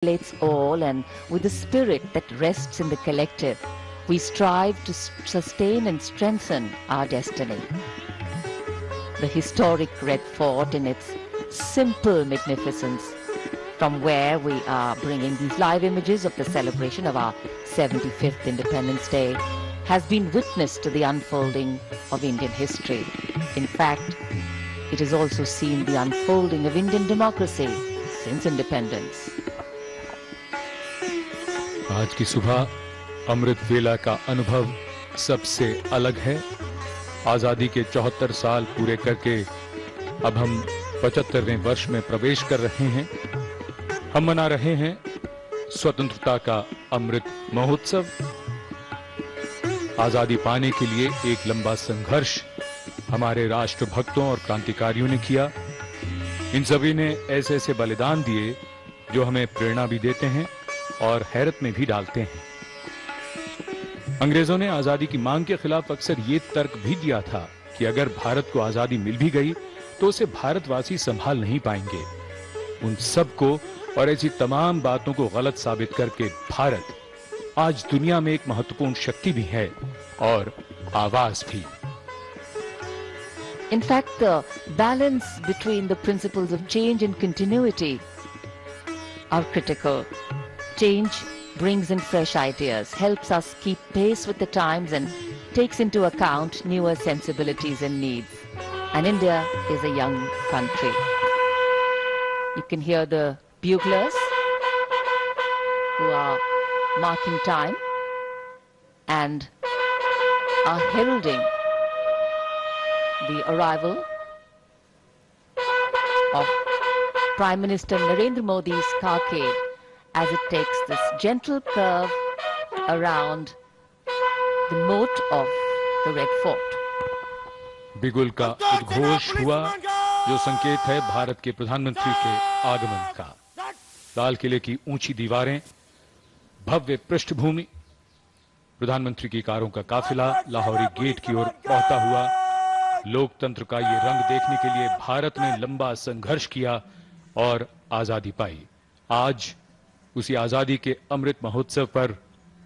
relates all, and with the spirit that rests in the collective, we strive to sustain and strengthen our destiny. The historic Red Fort in its simple magnificence, from where we are bringing these live images of the celebration of our 75th Independence Day, has been witness to the unfolding of Indian history. In fact, it has also seen the unfolding of Indian democracy since independence. आज की सुबह अमृत वेला का अनुभव सबसे अलग है। आजादी के 74 साल पूरे करके अब हम 75वें वर्ष में प्रवेश कर रहे हैं। हम मना रहे हैं स्वतंत्रता का अमृत महोत्सव। आजादी पाने के लिए एक लंबा संघर्ष हमारे राष्ट्रभक्तों और क्रांतिकारियों ने किया। इन सभी ने ऐसे ऐसे बलिदान दिए जो हमें प्रेरणा भी देते हैं और हैरत में भी डालते हैं। अंग्रेजों ने आजादी की मांग के खिलाफ अक्सर ये तर्क भी दिया था कि अगर भारत को आजादी मिल भी गई तो उसे भारतवासी संभाल नहीं पाएंगे। उन सबको और ऐसी तमाम बातों को गलत साबित करके भारत आज दुनिया में एक महत्वपूर्ण शक्ति भी है और आवाज भी। In fact, the balance between the principles of change and continuity are critical. Change brings in fresh ideas, helps us keep pace with the times, and takes into account newer sensibilities and needs. And India is a young country. You can hear the buglers who are marking time and are heralding the arrival of Prime Minister Narendra Modi's carcade as it takes this gentle curve around the moat of the Red Fort. बिगुल का उद्घोष हुआ जो संकेत है भारत के प्रधानमंत्री के आगमन का। लाल किले की ऊंची दीवारें, भव्य पृष्ठभूमि, प्रधानमंत्री की कारों का काफिला लाहौरी गेट की ओर बढ़ता हुआ। लोकतंत्र का ये रंग देखने के लिए भारत ने लंबा संघर्ष किया और आजादी पाई। आज उसी आजादी के अमृत महोत्सव पर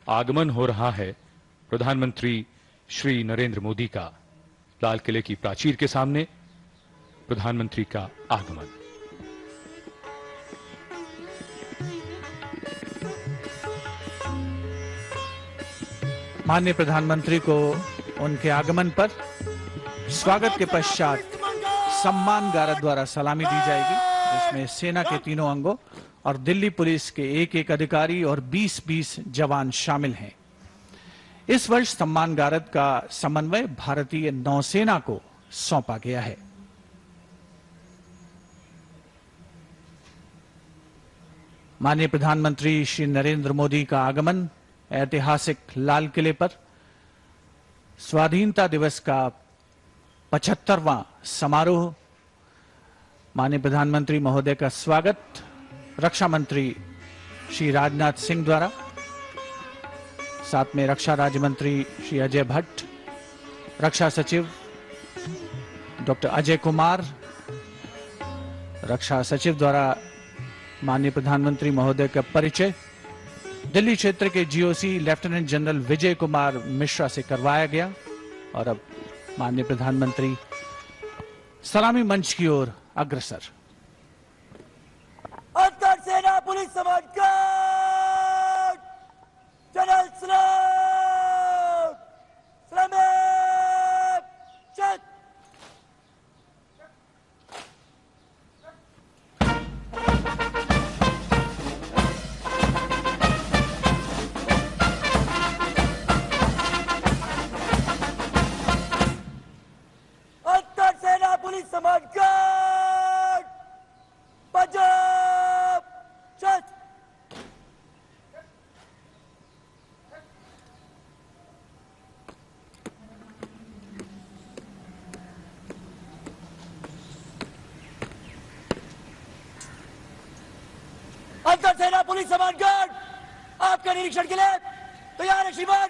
आगमन हो रहा है प्रधानमंत्री श्री नरेंद्र मोदी का। लाल किले की प्राचीर के सामने प्रधानमंत्री का आगमन। माननीय प्रधानमंत्री को उनके आगमन पर स्वागत के पश्चात सम्मान गारद द्वारा सलामी दी जाएगी, जिसमें सेना के तीनों अंगों और दिल्ली पुलिस के एक अधिकारी और 20-20 जवान शामिल हैं। इस वर्ष सम्मान गारद का समन्वय भारतीय नौसेना को सौंपा गया है। माननीय प्रधानमंत्री श्री नरेंद्र मोदी का आगमन ऐतिहासिक लाल किले पर स्वाधीनता दिवस का 75वां समारोह। माननीय प्रधानमंत्री महोदय का स्वागत रक्षा मंत्री श्री राजनाथ सिंह द्वारा, साथ में रक्षा राज्य मंत्री श्री अजय भट्ट, रक्षा सचिव डॉक्टर अजय कुमार, रक्षा सचिव द्वारा माननीय प्रधानमंत्री महोदय का परिचय दिल्ली क्षेत्र के GOC lieutenant general Vijay Kumar Mishra से करवाया गया। और अब माननीय प्रधानमंत्री सलामी मंच की ओर अग्रसर। अंतर सेना पुलिस समाज गार्ड, जनरल सलाम, सलाम, चल। अंतर सेना पुलिस समाज गार्ड, पंजाब, चल। अंतर सेना पुलिस समाज गार्ड आपके निरीक्षण के लिए तैयार है श्रीमान।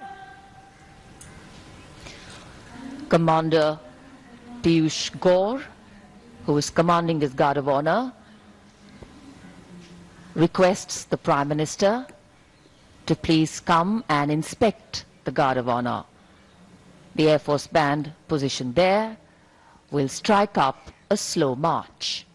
Commander Piyush Gore, who is commanding his Guard of Honor, requests the Prime Minister to please come and inspect the Guard of Honor. The Air Force Band positioned there will strike up a slow march.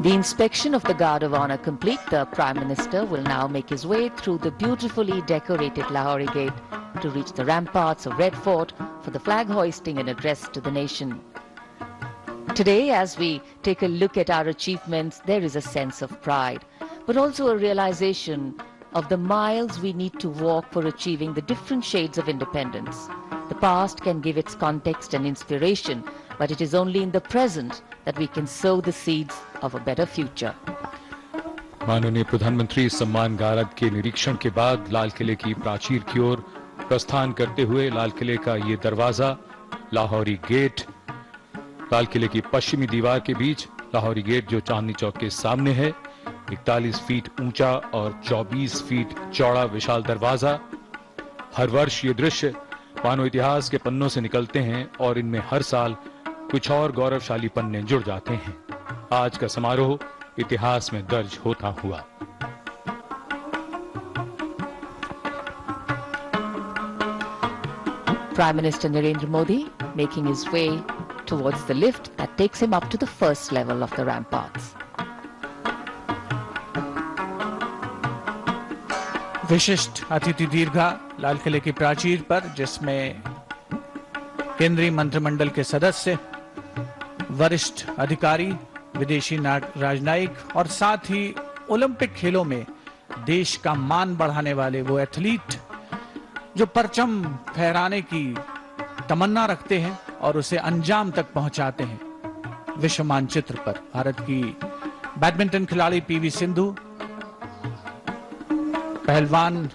The inspection of the Guard of Honor complete, the Prime Minister will now make his way through the beautifully decorated Lahori Gate to reach the ramparts of Red Fort for the flag hoisting and address to the nation. Today, as we take a look at our achievements, there is a sense of pride, but also a realization of the miles we need to walk for achieving the different shades of independence. The past can give its context and inspiration, but it is only in the present that we can sow the seeds of a better future. माननीय प्रधानमंत्री सम्मान गारद के निरीक्षण के बाद लाल किले की प्राचीर की ओर प्रस्थान करते हुए लाल किले का ये दरवाजा, लाहौरी गेट, लाल किले की पश्चिमी दीवार के बीच लाहौरी गेट जो चांदनी चौक के सामने है, 41 फीट ऊंचा और 24 फीट चौड़ा विशाल दरवाजा। हर वर्ष ये दृश्य मानव इतिहास के पन्नों से निकलते हैं और इनमें हर साल कुछ और गौरवशाली पन्ने जुड़ जाते हैं। आज का समारोह इतिहास में दर्ज होता हुआ। Prime Minister Narendra Modi making his way towards the lift that takes him up to the first level of the ramparts. विशिष्ट अतिथि दीर्घा लाल किले की प्राचीर पर, जिसमें केंद्रीय मंत्रिमंडल के सदस्य, वरिष्ठ अधिकारी, विदेशी राजनयिक और साथ ही ओलंपिक खेलों में देश का मान बढ़ाने वाले वो एथलीट जो परचम फहराने की तमन्ना रखते हैं और उसे अंजाम तक पहुंचाते हैं। विश्व मानचित्र पर भारत की बैडमिंटन खिलाड़ी पीवी सिंधु, पहलवान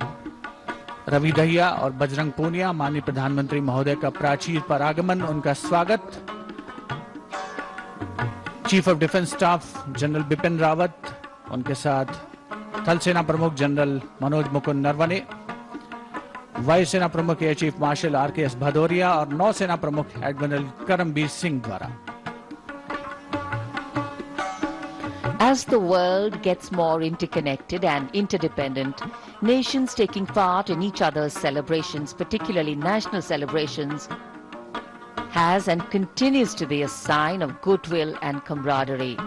रवि दहिया और बजरंग पूनिया, माननीय प्रधानमंत्री महोदय का प्राचीर पर आगमन, उनका स्वागत। Chief of defence staff general Bipin Rawat, उनके साथ थल सेना प्रमुख जनरल मनोज मुकुंद नरवणे, वायुसेना प्रमुख air chief marshal RKS Bhadauria और नौसेना प्रमुख एडमिरल करमबीर सिंह द्वारा। As the world gets more interconnected and interdependent, nations taking part in each other's celebrations, particularly national celebrations, has and continues to be a sign of goodwill and camaraderie.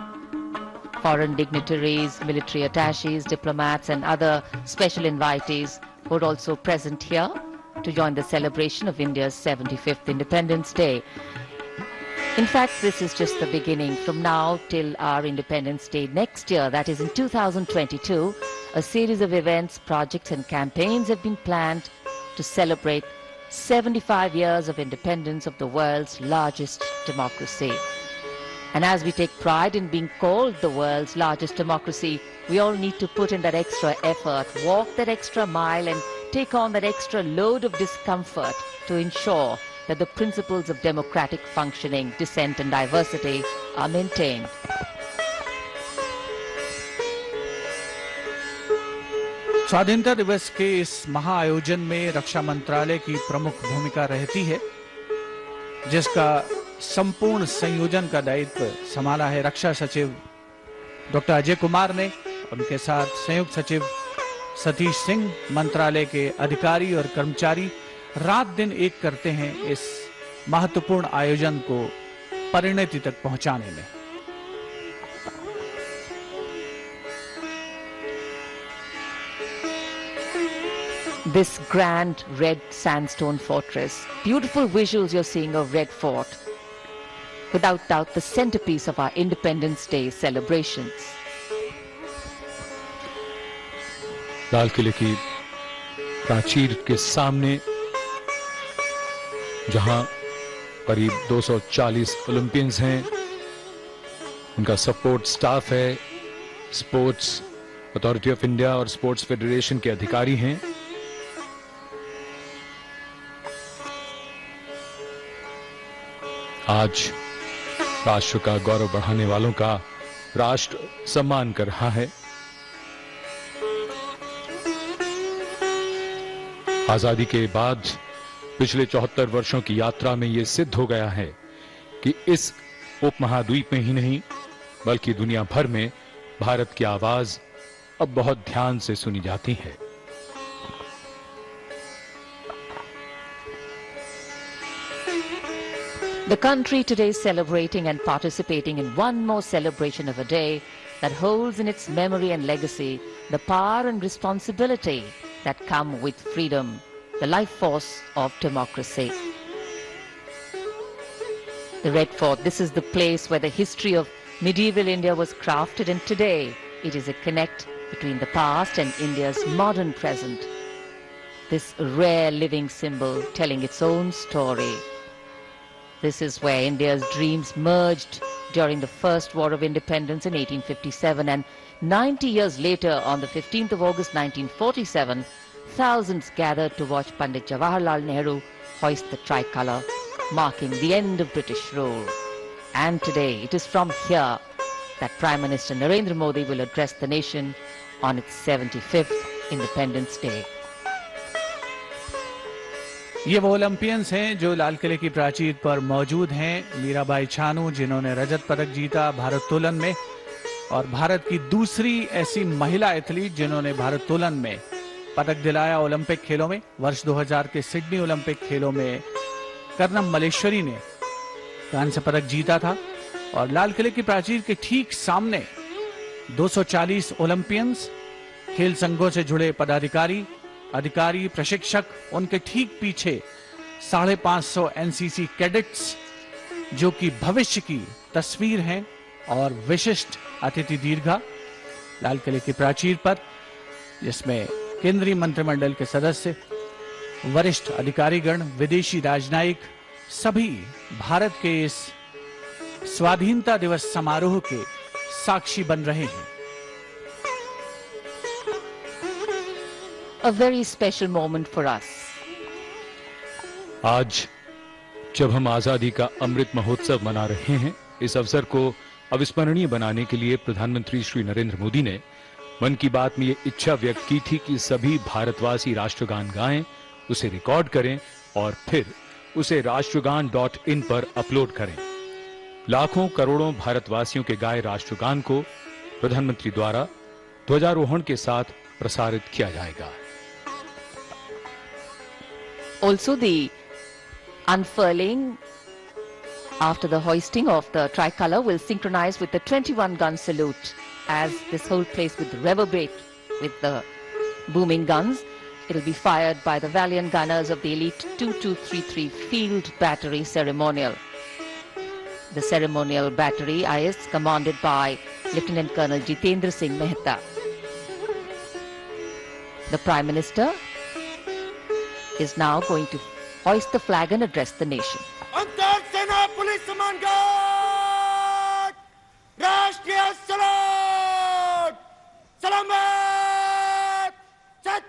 Foreign dignitaries, military attaches, diplomats and other special invitees were also present here to join the celebration of India's 75th Independence Day. In fact, this is just the beginning. From now till our Independence Day next year, that is in 2022, a series of events, projects and campaigns have been planned to celebrate 75 years of independence of the world's largest democracy. And as we take pride in being called the world's largest democracy, we all need to put in that extra effort, walk that extra mile and take on that extra load of discomfort to ensure that the principles of democratic functioning, dissent and diversity are maintained. स्वाधीनता दिवस के इस महाआयोजन में रक्षा मंत्रालय की प्रमुख भूमिका रहती है, जिसका संपूर्ण संयोजन का दायित्व संभाला है रक्षा सचिव डॉक्टर अजय कुमार ने। उनके साथ संयुक्त सचिव सतीश सिंह, मंत्रालय के अधिकारी और कर्मचारी रात दिन एक करते हैं इस महत्वपूर्ण आयोजन को परिणति तक पहुंचाने में। this grand red sandstone fortress. Beautiful visuals you're seeing of Red Fort. Without doubt, the centerpiece of our Independence Day celebrations. लाल किले की प्राचीर के सामने जहां करीब 240 ओलंपियंस हैं, उनका सपोर्ट स्टाफ है, स्पोर्ट्स अथॉरिटी ऑफ इंडिया और स्पोर्ट्स फेडरेशन के अधिकारी हैं। आज राष्ट्र का गौरव बढ़ाने वालों का राष्ट्र सम्मान कर रहा है। आजादी के बाद पिछले 74 वर्षों की यात्रा में यह सिद्ध हो गया है कि इस उपमहाद्वीप में ही नहीं बल्कि दुनिया भर में भारत की आवाज अब बहुत ध्यान से सुनी जाती है। The country today is celebrating and participating in one more celebration of a day that holds in its memory and legacy the power and responsibility that come with freedom, the life force of democracy. The Red Fort, this is the place where the history of medieval India was crafted, and today it is a connect between the past and India's modern present. This rare living symbol telling its own story. This is where India's dreams merged during the First War of Independence in 1857, and 90 years later, on the 15th of August 1947, thousands gathered to watch Pandit Jawaharlal Nehru hoist the tricolour, marking the end of British rule. And today, it is from here that Prime Minister Narendra Modi will address the nation on its 75th Independence Day. ये वो Olympians हैं जो लाल किले की प्राचीर पर मौजूद हैं। मीराबाई चानू, जिन्होंने रजत पदक जीता भारोत्तोलन में, और भारत की दूसरी ऐसी महिला एथलीट जिन्होंने भारोत्तोलन में पदक दिलाया ओलंपिक खेलों में। वर्ष 2000 के सिडनी ओलंपिक खेलों में कर्नम मलेश्वरी ने कांस्य पदक जीता था। और लाल किले की प्राचीर के ठीक सामने 240 ओलंपियंस, खेल संघों से जुड़े पदाधिकारी, अधिकारी, प्रशिक्षक, उनके ठीक पीछे 550 एनसीसी कैडेट्स जो कि भविष्य की तस्वीर हैं, और विशिष्ट अतिथि दीर्घा लाल किले की प्राचीर पर, जिसमें केंद्रीय मंत्रिमंडल के सदस्य, वरिष्ठ अधिकारीगण, विदेशी राजनयिक सभी भारत के इस स्वाधीनता दिवस समारोह के साक्षी बन रहे हैं। A very special moment for us. आज जब हम आजादी का अमृत महोत्सव मना रहे हैं, इस अवसर को अविस्मरणीय बनाने के लिए प्रधानमंत्री श्री नरेंद्र मोदी ने मन की बात में ये इच्छा व्यक्त की थी कि सभी भारतवासी राष्ट्रगान गाएं, उसे रिकॉर्ड करें और फिर उसे राष्ट्रगान.in पर अपलोड करें। लाखों करोड़ों भारतवासियों के गाए राष्ट्रगान को प्रधानमंत्री द्वारा ध्वजारोहण के साथ प्रसारित किया जाएगा। Also, the unfurling after the hoisting of the tricolour will synchronize with the 21-gun salute, as this whole place will reverberate with the booming guns. It will be fired by the valiant gunners of the elite 2233 Field Battery Ceremonial. The ceremonial battery is commanded by Lieutenant Colonel Jitendra Singh Mehta. The Prime Minister is now going to hoist the flag and address the nation. अंतर सेना police सम्मान guard, राष्ट्रीय सलाम, सलामत, सत।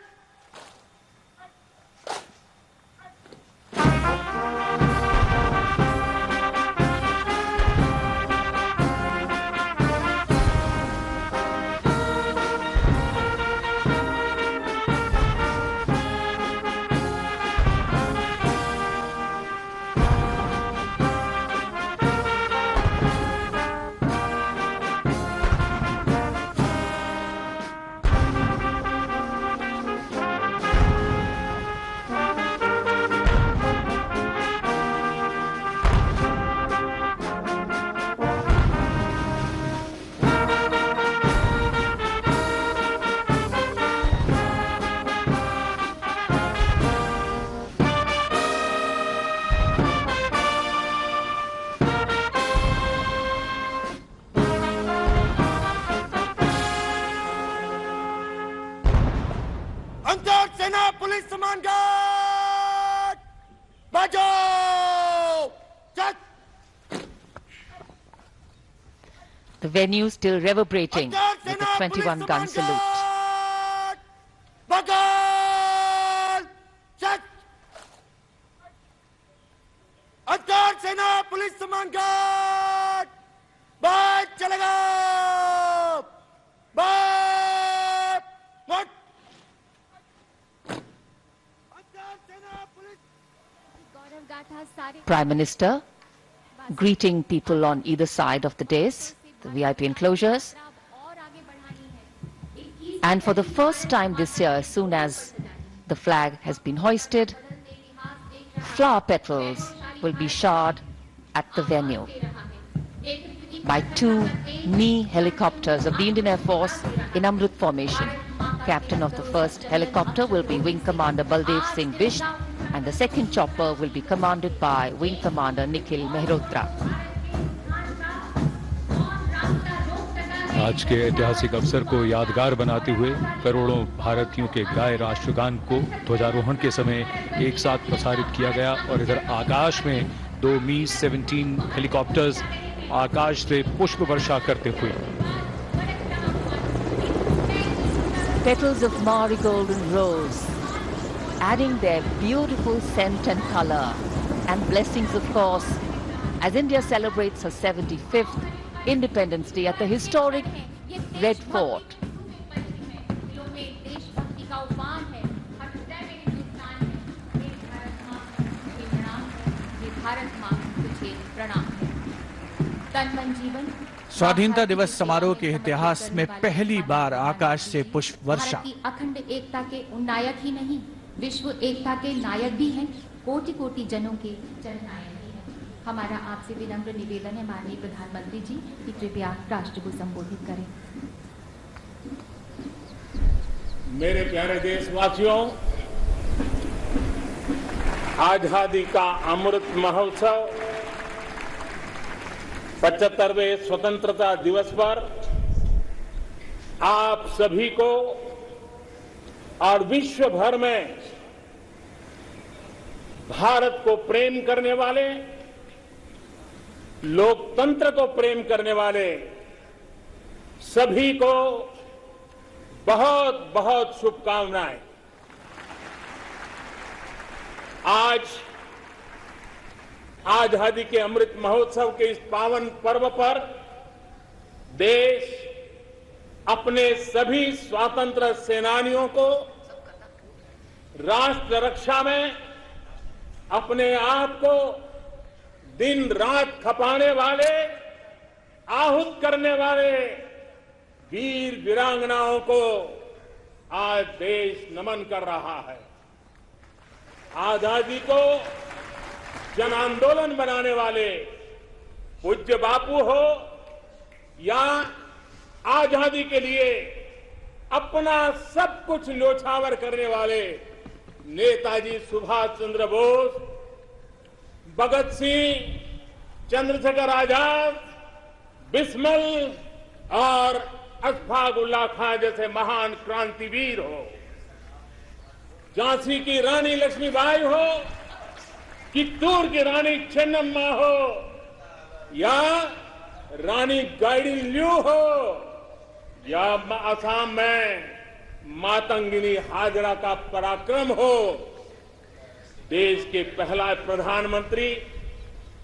अंतर सेना police सम्मान गार्ड बचाओ चल। The venue still reverberating with the 21-gun salute. बगाल चल। अंतर सेना पुलिस सम्मान गार्ड बात चलेगा बात what. Prime Minister greeting people on either side of the dais, the VIP enclosures. And for the first time this year, as soon as the flag has been hoisted, flower petals will be showered at the venue by two Mi helicopters of the Indian Air Force in Amrit formation. Captain of the first helicopter will be Wing Commander Baldev Singh Bisht, and the second chopper will be commanded by Wing Commander Nikhil Mehrotra. आज के ऐतिहासिक अवसर को यादगार बनाते हुए करोड़ों भारतीयों के गाए राष्ट्रगान को ध्वजारोहण के समय एक साथ प्रसारित किया गया और इधर आकाश में दो Mi-17 हेलीकॉप्टर्स आकाश से पुष्प वर्षा करते हुए Petals of marigold and rose, adding their beautiful scent and color, and blessings, of course, as India celebrates her 75th Independence Day at the historic Red Fort. स्वाधीनता दिवस समारोह के इतिहास में पहली बार आकाश से पुष्प वर्षा। भारत की अखंड एकता के नायक ही नहीं, विश्व एकता के नायक भी हैं, कोटि कोटि जनों के जननायक भी हैं। हमारा आपसे विनम्र निवेदन है माननीय प्रधानमंत्री जी कि कृपया राष्ट्र को संबोधित करें। मेरे प्यारे देशवासियों, आजादी का अमृत महोत्सव 75वें स्वतंत्रता दिवस पर आप सभी को और विश्व भर में भारत को प्रेम करने वाले, लोकतंत्र को प्रेम करने वाले सभी को बहुत बहुत शुभकामनाएं। आज आजादी के अमृत महोत्सव के इस पावन पर्व पर देश अपने सभी स्वतंत्र सेनानियों को राष्ट्र रक्षा में अपने आप को दिन रात खपाने वाले, आहूत करने वाले वीर वीरांगनाओं को आज देश नमन कर रहा है। आजादी को जन आंदोलन बनाने वाले पूज्य बापू हो या आजादी के लिए अपना सब कुछ न्योछावर करने वाले नेताजी सुभाष चंद्र बोस, भगत सिंह, चंद्रशेखर आजाद, बिस्मिल और अशफाक उल्लाह खां जैसे महान क्रांतिवीर हो, झांसी की रानी लक्ष्मीबाई हो, चित्तूर की रानी चेन्नम्मा हो या रानी गाइडिनल्यू हो या असम में मातंगिनी हाजरा का पराक्रम हो, देश के पहला प्रधानमंत्री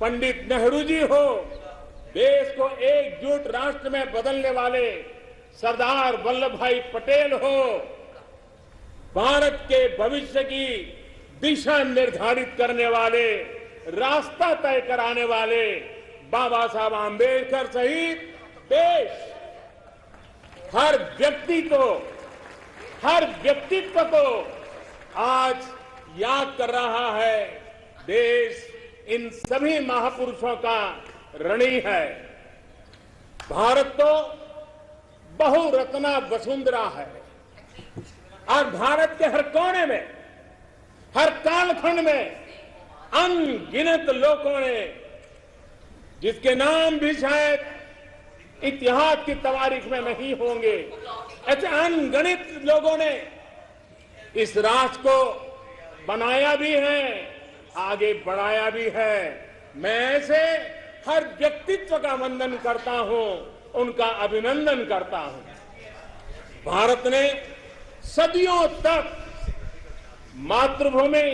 पंडित नेहरू जी हो, देश को एकजुट राष्ट्र में बदलने वाले सरदार वल्लभ भाई पटेल हो, भारत के भविष्य की दिशा निर्धारित करने वाले, रास्ता तय कराने वाले बाबा साहब आंबेडकर सहित देश हर व्यक्तित्व को आज याद कर रहा है। देश इन सभी महापुरुषों का ऋणी है। भारत तो बहुरत्ना वसुंधरा है और भारत के हर कोने में, हर कालखंड में अनगिनत लोगों ने, जिसके नाम भी शायद इतिहास की तवारीख में नहीं होंगे, ऐसे अनगिनत लोगों ने इस राष्ट्र को बनाया भी है, आगे बढ़ाया भी है। मैं ऐसे हर व्यक्तित्व का वंदन करता हूं, उनका अभिनंदन करता हूं। भारत ने सदियों तक मातृभूमि,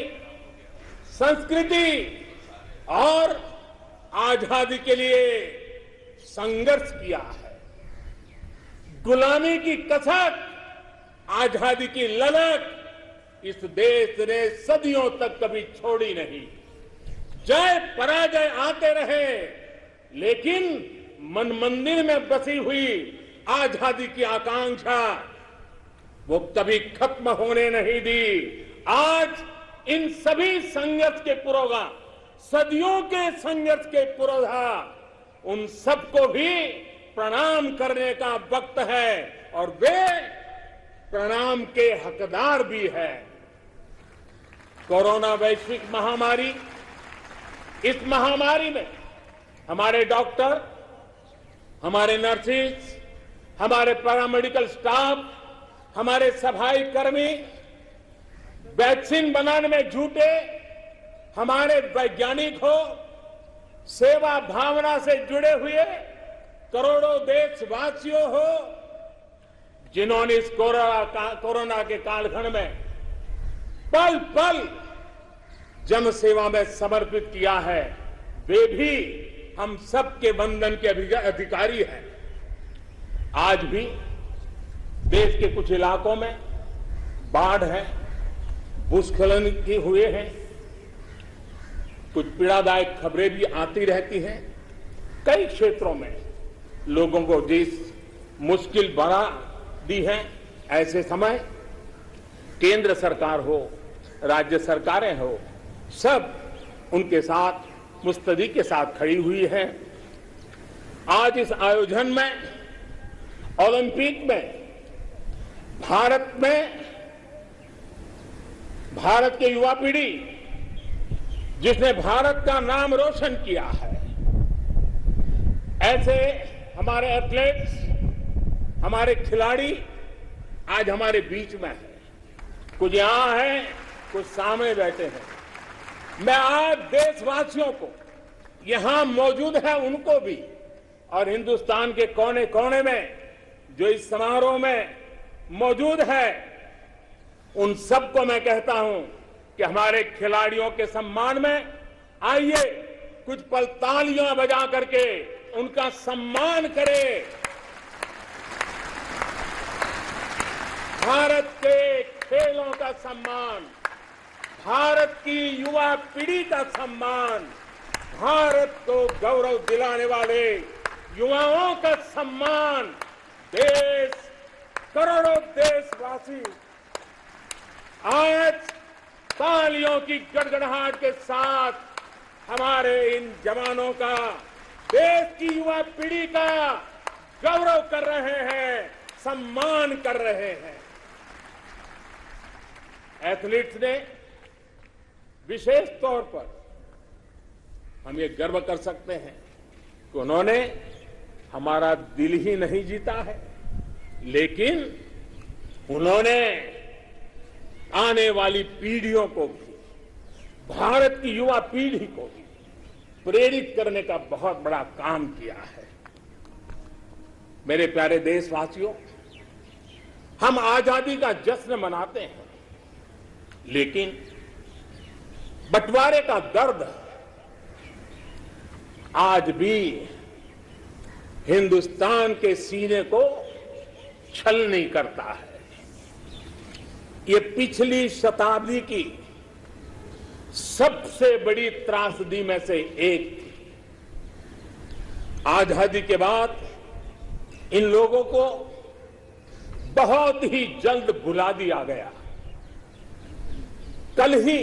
संस्कृति और आजादी के लिए संघर्ष किया है। गुलामी की कसक, आजादी की ललक इस देश ने सदियों तक कभी छोड़ी नहीं। जय पराजय आते रहे, लेकिन मन मंदिर में बसी हुई आजादी की आकांक्षा वो कभी खत्म होने नहीं दी। आज इन सभी संघर्ष के पुरोधा, सदियों के संघर्ष के पुरोधा, उन सबको भी प्रणाम करने का वक्त है और वे प्रणाम के हकदार भी है। कोरोना वैश्विक महामारी, इस महामारी में हमारे डॉक्टर, हमारे नर्सेज, हमारे पैरामेडिकल स्टाफ, हमारे सफाई कर्मी वैक्सीन बनाने में जुटे, हमारे वैज्ञानिक हो, सेवा भावना से जुड़े हुए करोड़ों देशवासियों हो, जिन्होंने इस कोरोना के कालखंड में पल पल जन सेवा में समर्पित किया है, वे भी हम सबके वंदन के अधिकारी हैं। आज भी देश के कुछ इलाकों में बाढ़ है, भूस्खलन की हुए हैं, कुछ पीड़ादायक खबरें भी आती रहती हैं। कई क्षेत्रों में लोगों को जिस मुश्किल बढ़ा दी है, ऐसे समय केंद्र सरकार हो, राज्य सरकारें हो, सब उनके साथ मुस्तैदी के साथ खड़ी हुई है। आज इस आयोजन में, ओलंपिक में, भारत के युवा पीढ़ी जिसने भारत का नाम रोशन किया है, ऐसे हमारे एथलीट्स, हमारे खिलाड़ी आज हमारे बीच में है। कुछ यहां हैं, कुछ सामने बैठे हैं। मैं आज देशवासियों को, यहां मौजूद है उनको भी, और हिंदुस्तान के कोने कोने में जो इस समारोह में मौजूद है, उन सबको मैं कहता हूं कि हमारे खिलाड़ियों के सम्मान में आइए कुछ पल तालियां बजा करके उनका सम्मान करें। भारत के खेलों का सम्मान, भारत की युवा पीढ़ी का सम्मान, भारत को गौरव दिलाने वाले युवाओं का सम्मान, देश, करोड़ों देशवासी आज तालियों की गड़गड़ाहट के साथ हमारे इन जवानों का, देश की युवा पीढ़ी का गौरव कर रहे हैं, सम्मान कर रहे हैं। एथलीट्स ने विशेष तौर पर हम ये गर्व कर सकते हैं कि उन्होंने हमारा दिल ही नहीं जीता है, लेकिन उन्होंने आने वाली पीढ़ियों को भी, भारत की युवा पीढ़ी को भी प्रेरित करने का बहुत बड़ा काम किया है। मेरे प्यारे देशवासियों, हम आजादी का जश्न मनाते हैं, लेकिन बंटवारे का दर्द आज भी हिंदुस्तान के सीने को छलनी करता है। ये पिछली शताब्दी की सबसे बड़ी त्रासदी में से एक थी। आजादी के बाद इन लोगों को बहुत ही जल्द भुला दिया गया। कल ही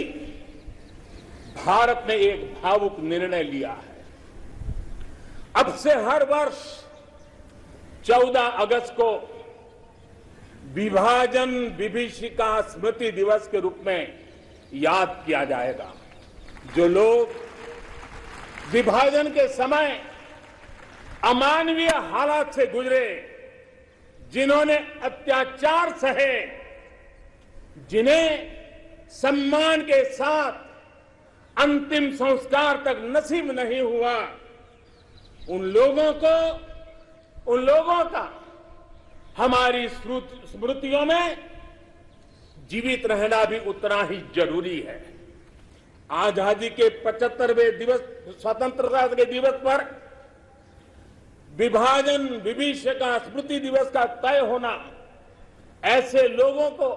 भारत ने एक भावुक निर्णय लिया है। अब से हर वर्ष 14 अगस्त को विभाजन विभीषिका स्मृति दिवस के रूप में याद किया जाएगा। जो लोग विभाजन के समय अमानवीय हालात से गुजरे, जिन्होंने अत्याचार सहे, जिन्हें सम्मान के साथ अंतिम संस्कार तक नसीब नहीं हुआ, उन लोगों का हमारी स्मृतियों में जीवित रहना भी उतना ही जरूरी है। आजादी के 75वें दिवस, स्वतंत्रता के दिवस पर विभाजन विभीषिका स्मृति दिवस का तय होना ऐसे लोगों को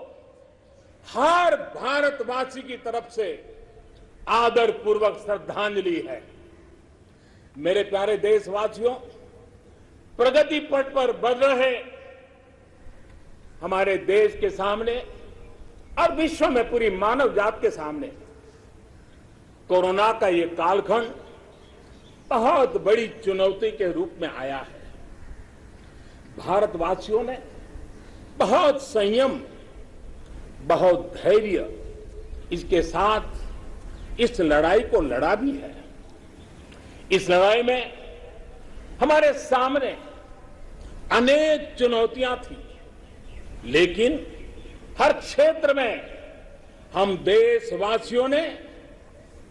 हर भारतवासी की तरफ से आदर पूर्वक श्रद्धांजलि है। मेरे प्यारे देशवासियों, प्रगति पथ पर बढ़ रहे हमारे देश के सामने और विश्व में पूरी मानव जात के सामने कोरोना का ये कालखंड बहुत बड़ी चुनौती के रूप में आया है। भारतवासियों ने बहुत संयम, बहुत धैर्य इसके साथ इस लड़ाई को लड़ा भी है। इस लड़ाई में हमारे सामने अनेक चुनौतियां थी, लेकिन हर क्षेत्र में हम देशवासियों ने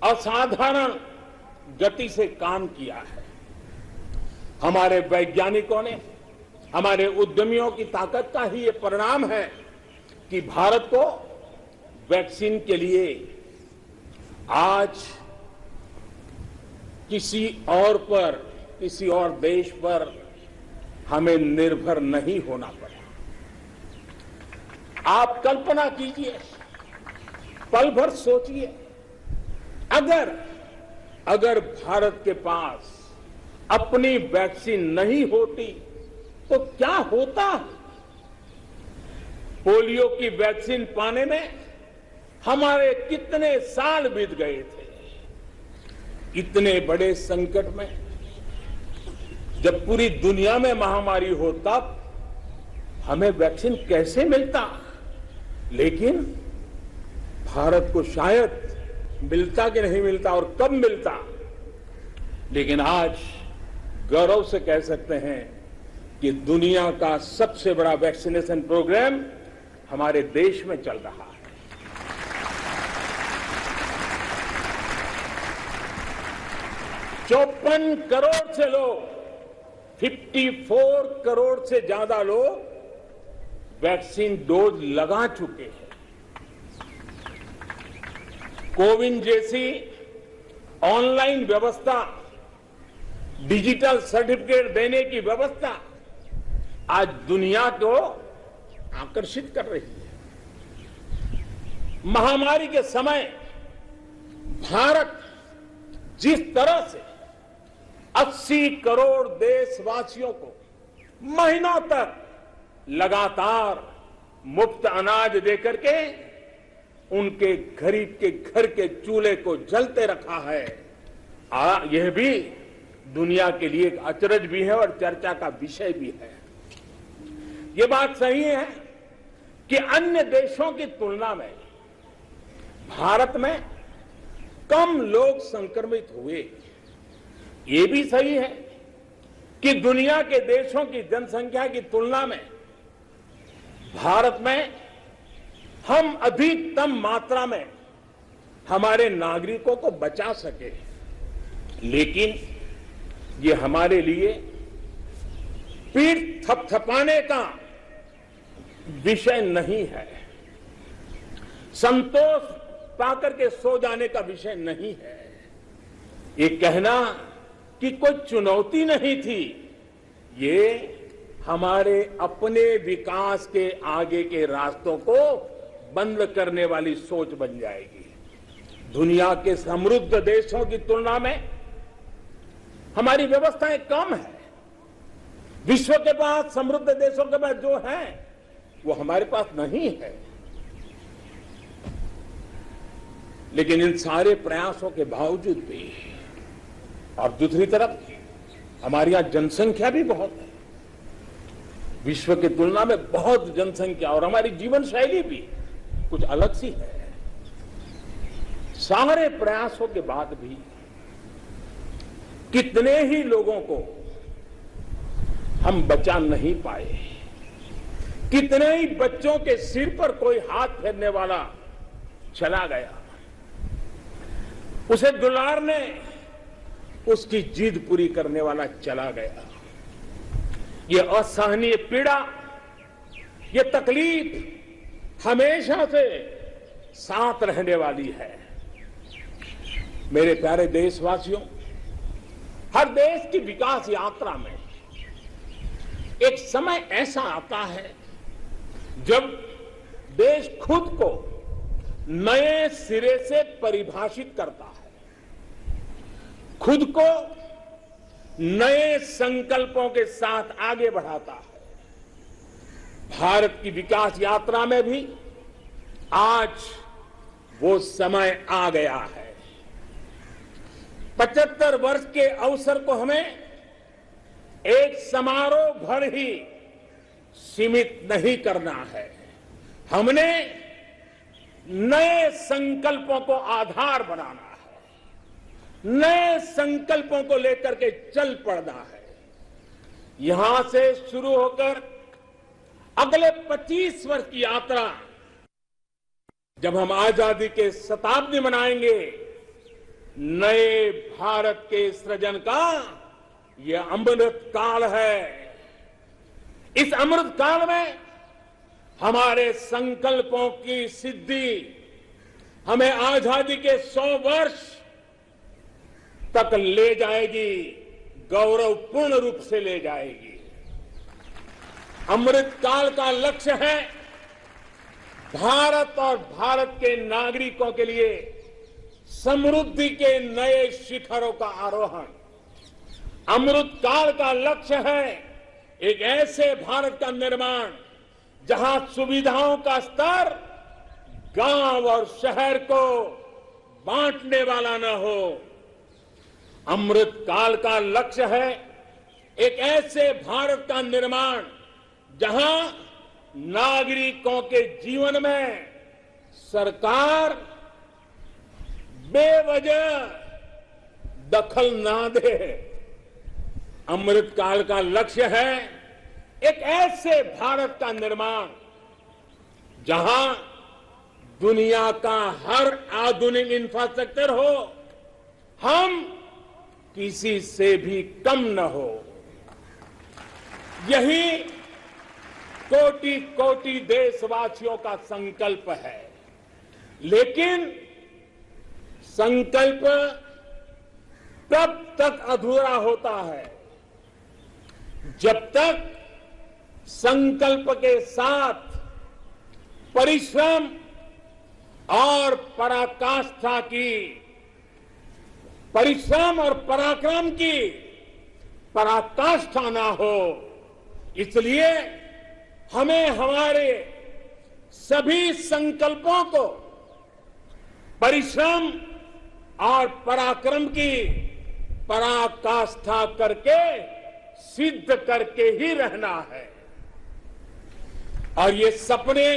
असाधारण गति से काम किया है। हमारे वैज्ञानिकों ने, हमारे उद्यमियों की ताकत का ही ये परिणाम है कि भारत को वैक्सीन के लिए आज किसी और देश पर हमें निर्भर नहीं होना पड़ा। आप कल्पना कीजिए, पल भर सोचिए, अगर भारत के पास अपनी वैक्सीन नहीं होती तो क्या होता। पोलियो की वैक्सीन पाने में हमारे कितने साल बीत गए थे। इतने बड़े संकट में जब पूरी दुनिया में महामारी हो तब हमें वैक्सीन कैसे मिलता, लेकिन भारत को शायद मिलता कि नहीं मिलता और कब मिलता, लेकिन आज गौरव से कह सकते हैं कि दुनिया का सबसे बड़ा वैक्सीनेशन प्रोग्राम हमारे देश में चल रहा है। 54 करोड़ से लोग, 54 करोड़ से ज्यादा लोग वैक्सीन डोज लगा चुके हैं। कोविन जैसी ऑनलाइन व्यवस्था, डिजिटल सर्टिफिकेट देने की व्यवस्था आज दुनिया को आकर्षित कर रही है। महामारी के समय भारत जिस तरह से 80 करोड़ देशवासियों को महीनों तक लगातार मुफ्त अनाज देकर के उनके गरीब के घर के चूल्हे को जलते रखा है, यह भी दुनिया के लिए एक अचरज भी है और चर्चा का विषय भी है। ये बात सही है कि अन्य देशों की तुलना में भारत में कम लोग संक्रमित हुए। ये भी सही है कि दुनिया के देशों की जनसंख्या की तुलना में भारत में हम अधिकतम मात्रा में हमारे नागरिकों को बचा सके, लेकिन ये हमारे लिए पीठ थपथपाने का विषय नहीं है, संतोष पाकर के सो जाने का विषय नहीं है। ये कहना कि कोई चुनौती नहीं थी, ये हमारे अपने विकास के आगे के रास्तों को बंद करने वाली सोच बन जाएगी। दुनिया के समृद्ध देशों की तुलना में हमारी व्यवस्थाएं कम है। विश्व के पास, समृद्ध देशों के पास जो है वो हमारे पास नहीं है। लेकिन इन सारे प्रयासों के बावजूद भी, और दूसरी तरफ हमारे यहां जनसंख्या भी बहुत है, विश्व की तुलना में बहुत जनसंख्या, और हमारी जीवन शैली भी कुछ अलग सी है। सारे प्रयासों के बाद भी कितने ही लोगों को हम बचा नहीं पाए, कितने ही बच्चों के सिर पर कोई हाथ फेरने वाला चला गया, उसे दुलारने उसकी जिद पूरी करने वाला चला गया। ये असहनीय पीड़ा, ये तकलीफ हमेशा से साथ रहने वाली है। मेरे प्यारे देशवासियों, हर देश की विकास यात्रा में एक समय ऐसा आता है जब देश खुद को नए सिरे से परिभाषित करता है, खुद को नए संकल्पों के साथ आगे बढ़ाता है। भारत की विकास यात्रा में भी आज वो समय आ गया है। 75 वर्ष के अवसर को हमें एक समारोह भर ही सीमित नहीं करना है। हमने नए संकल्पों को आधार बनाना है, नए संकल्पों को लेकर के चल पड़ना है। यहां से शुरू होकर अगले 25 वर्ष की यात्रा, जब हम आजादी के शताब्दी मनाएंगे, नए भारत के सृजन का यह अमृत काल है। इस अमृत काल में हमारे संकल्पों की सिद्धि हमें आजादी के 100 वर्ष तक ले जाएगी, गौरवपूर्ण रूप से ले जाएगी। अमृत काल का लक्ष्य है भारत और भारत के नागरिकों के लिए समृद्धि के नए शिखरों का आरोहण। अमृत काल का लक्ष्य है एक ऐसे भारत का निर्माण जहां सुविधाओं का स्तर गांव और शहर को बांटने वाला न हो। अमृत काल का लक्ष्य है एक ऐसे भारत का निर्माण जहां नागरिकों के जीवन में सरकार बेवजह दखल ना दे। अमृत काल का लक्ष्य है एक ऐसे भारत का निर्माण जहां दुनिया का हर आधुनिक इंफ्रास्ट्रक्चर हो, हम किसी से भी कम न हो। यही कोटि कोटि देशवासियों का संकल्प है। लेकिन संकल्प तब तक अधूरा होता है जब तक संकल्प के साथ परिश्रम और पराकाष्ठा की, परिश्रम और पराक्रम की पराकाष्ठा ना हो। इसलिए हमें हमारे सभी संकल्पों को परिश्रम और पराक्रम की पराकाष्ठा करके सिद्ध करके ही रहना है। और ये सपने,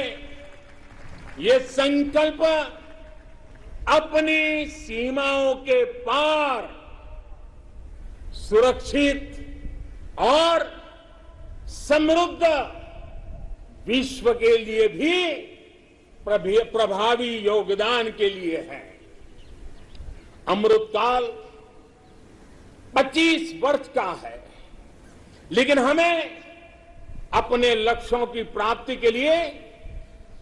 ये संकल्प अपनी सीमाओं के पार सुरक्षित और समृद्ध विश्व के लिए भी प्रभावी योगदान के लिए है। अमृतकाल 25 वर्ष का है, लेकिन हमें अपने लक्ष्यों की प्राप्ति के लिए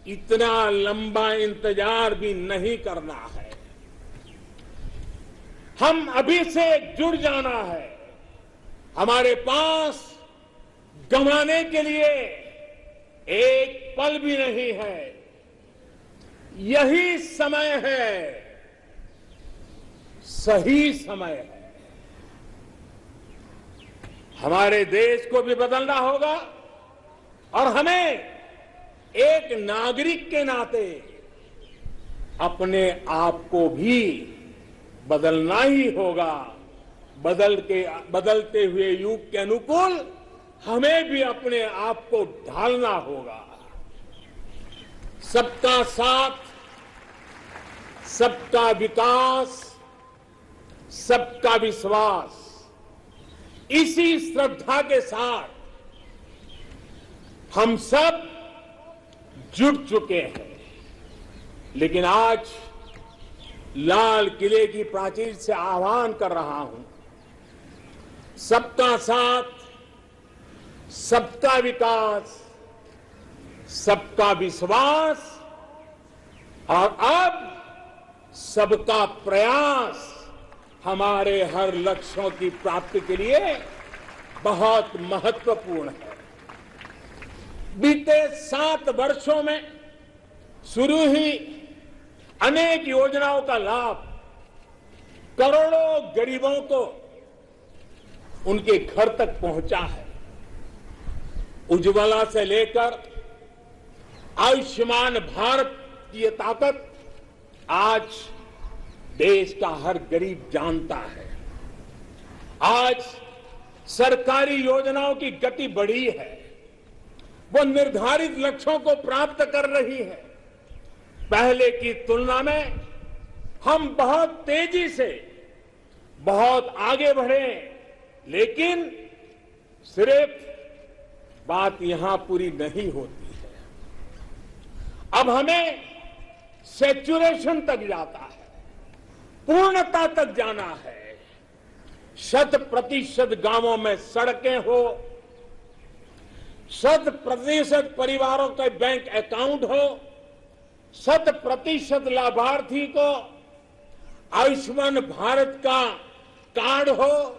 इतना लंबा इंतजार भी नहीं करना है। हम अभी से जुड़ जाना है। हमारे पास गंवाने के लिए एक पल भी नहीं है। यही समय है, सही समय है। हमारे देश को भी बदलना होगा और हमें एक नागरिक के नाते अपने आप को भी बदलना ही होगा। बदलते हुए युग के अनुकूल हमें भी अपने आप को ढालना होगा। सबका साथ, सबका विकास, सबका विश्वास, इसी श्रद्धा के साथ हम सब जुट चुके हैं। लेकिन आज लाल किले की प्राचीर से आह्वान कर रहा हूं, सबका साथ, सबका विकास, सबका विश्वास और अब सबका प्रयास हमारे हर लक्ष्यों की प्राप्ति के लिए बहुत महत्वपूर्ण है। बीते 7 वर्षों में शुरू हुई अनेक योजनाओं का लाभ करोड़ों गरीबों को उनके घर तक पहुंचा है। उज्ज्वला से लेकर आयुष्मान भारत की ये ताकत आज देश का हर गरीब जानता है। आज सरकारी योजनाओं की गति बढ़ी है, वो निर्धारित लक्ष्यों को प्राप्त कर रही है। पहले की तुलना में हम बहुत तेजी से बहुत आगे बढ़े, लेकिन सिर्फ बात यहां पूरी नहीं होती है। अब हमें सैचुरेशन तक जाता है, पूर्णता तक जाना है। 100% गांवों में सड़कें हो, 100% परिवारों के बैंक अकाउंट हो, 100% लाभार्थी को आयुष्मान भारत का कार्ड हो,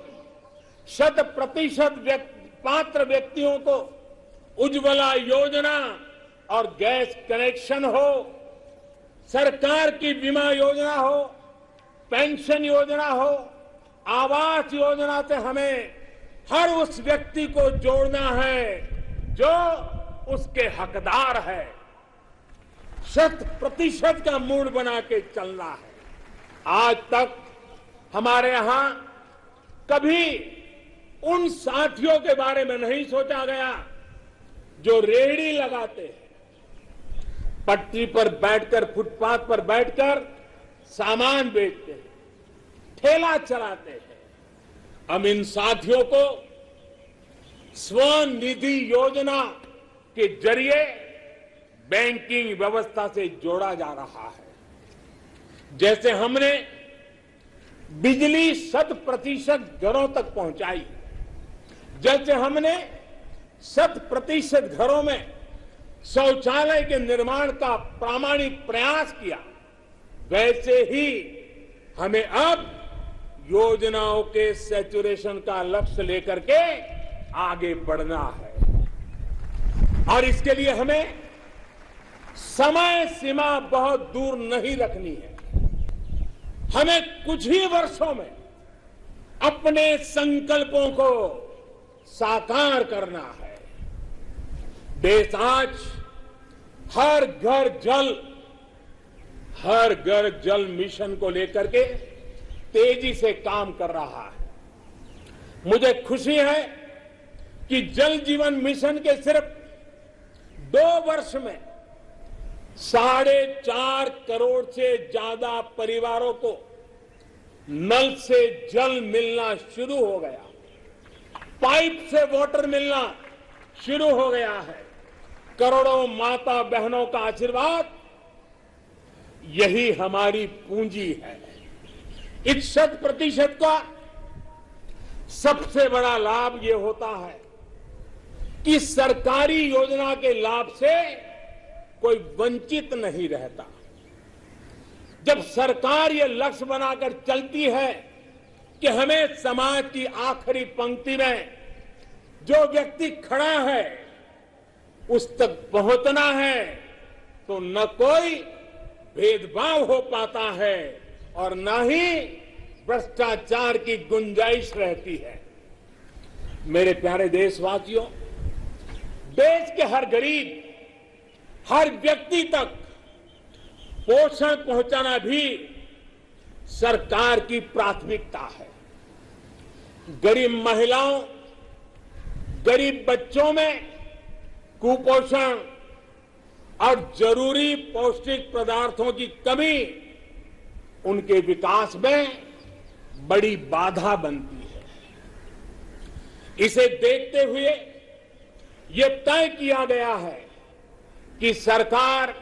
100% पात्र व्यक्तियों को उज्ज्वला योजना और गैस कनेक्शन हो, सरकार की बीमा योजना हो, पेंशन योजना हो, आवास योजना से हमें हर उस व्यक्ति को जोड़ना है जो उसके हकदार है। 100% का मूड बना के चलना है। आज तक हमारे यहां कभी उन साथियों के बारे में नहीं सोचा गया जो रेहड़ी लगाते हैं, पटरी पर बैठकर, फुटपाथ पर बैठकर सामान बेचते हैं, ठेला चलाते हैं। हम इन साथियों को स्वनिधि योजना के जरिए बैंकिंग व्यवस्था से जोड़ा जा रहा है। जैसे हमने बिजली 100% घरों तक पहुंचाई, जैसे हमने 100% घरों में शौचालय के निर्माण का प्रामाणिक प्रयास किया, वैसे ही हमें अब योजनाओं के सैचुरेशन का लक्ष्य लेकर के आगे बढ़ना है। और इसके लिए हमें समय सीमा बहुत दूर नहीं रखनी है। हमें कुछ ही वर्षों में अपने संकल्पों को साकार करना है। देश आज हर घर जल मिशन को लेकर के तेजी से काम कर रहा है। मुझे खुशी है कि जल जीवन मिशन के सिर्फ 2 वर्ष में 4.5 करोड़ से ज्यादा परिवारों को नल से जल मिलना शुरू हो गया, पाइप से वाटर मिलना शुरू हो गया है। करोड़ों माता बहनों का आशीर्वाद, यही हमारी पूंजी है। इस 100% का सबसे बड़ा लाभ ये होता है कि सरकारी योजना के लाभ से कोई वंचित नहीं रहता। जब सरकार ये लक्ष्य बनाकर चलती है कि हमें समाज की आखिरी पंक्ति में जो व्यक्ति खड़ा है उस तक पहुंचना है, तो न कोई भेदभाव हो पाता है और न ही भ्रष्टाचार की गुंजाइश रहती है। मेरे प्यारे देशवासियों, देश के हर गरीब, हर व्यक्ति तक पोषण पहुंचाना भी सरकार की प्राथमिकता है। गरीब महिलाओं, गरीब बच्चों में कुपोषण और जरूरी पौष्टिक पदार्थों की कमी उनके विकास में बड़ी बाधा बनती है। इसे देखते हुए यह तय किया गया है कि सरकार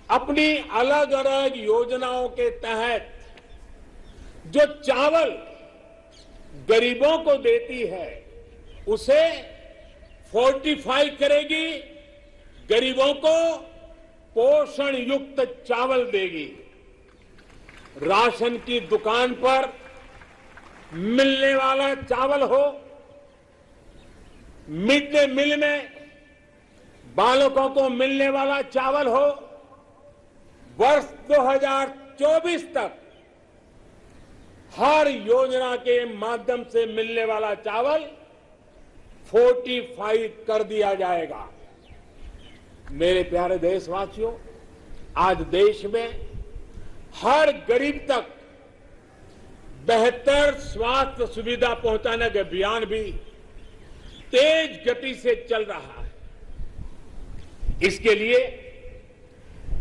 अपनी अलग अलग योजनाओं के तहत जो चावल गरीबों को देती है उसे फोर्टिफाई करेगी, गरीबों को पोषण युक्त चावल देगी। राशन की दुकान पर मिलने वाला चावल हो, मिड डे मील में बालकों को मिलने वाला चावल हो, वर्ष 2024 तक हर योजना के माध्यम से मिलने वाला चावल फोर्टिफाई कर दिया जाएगा। मेरे प्यारे देशवासियों, आज देश में हर गरीब तक बेहतर स्वास्थ्य सुविधा पहुंचाने का अभियान भी तेज गति से चल रहा है। इसके लिए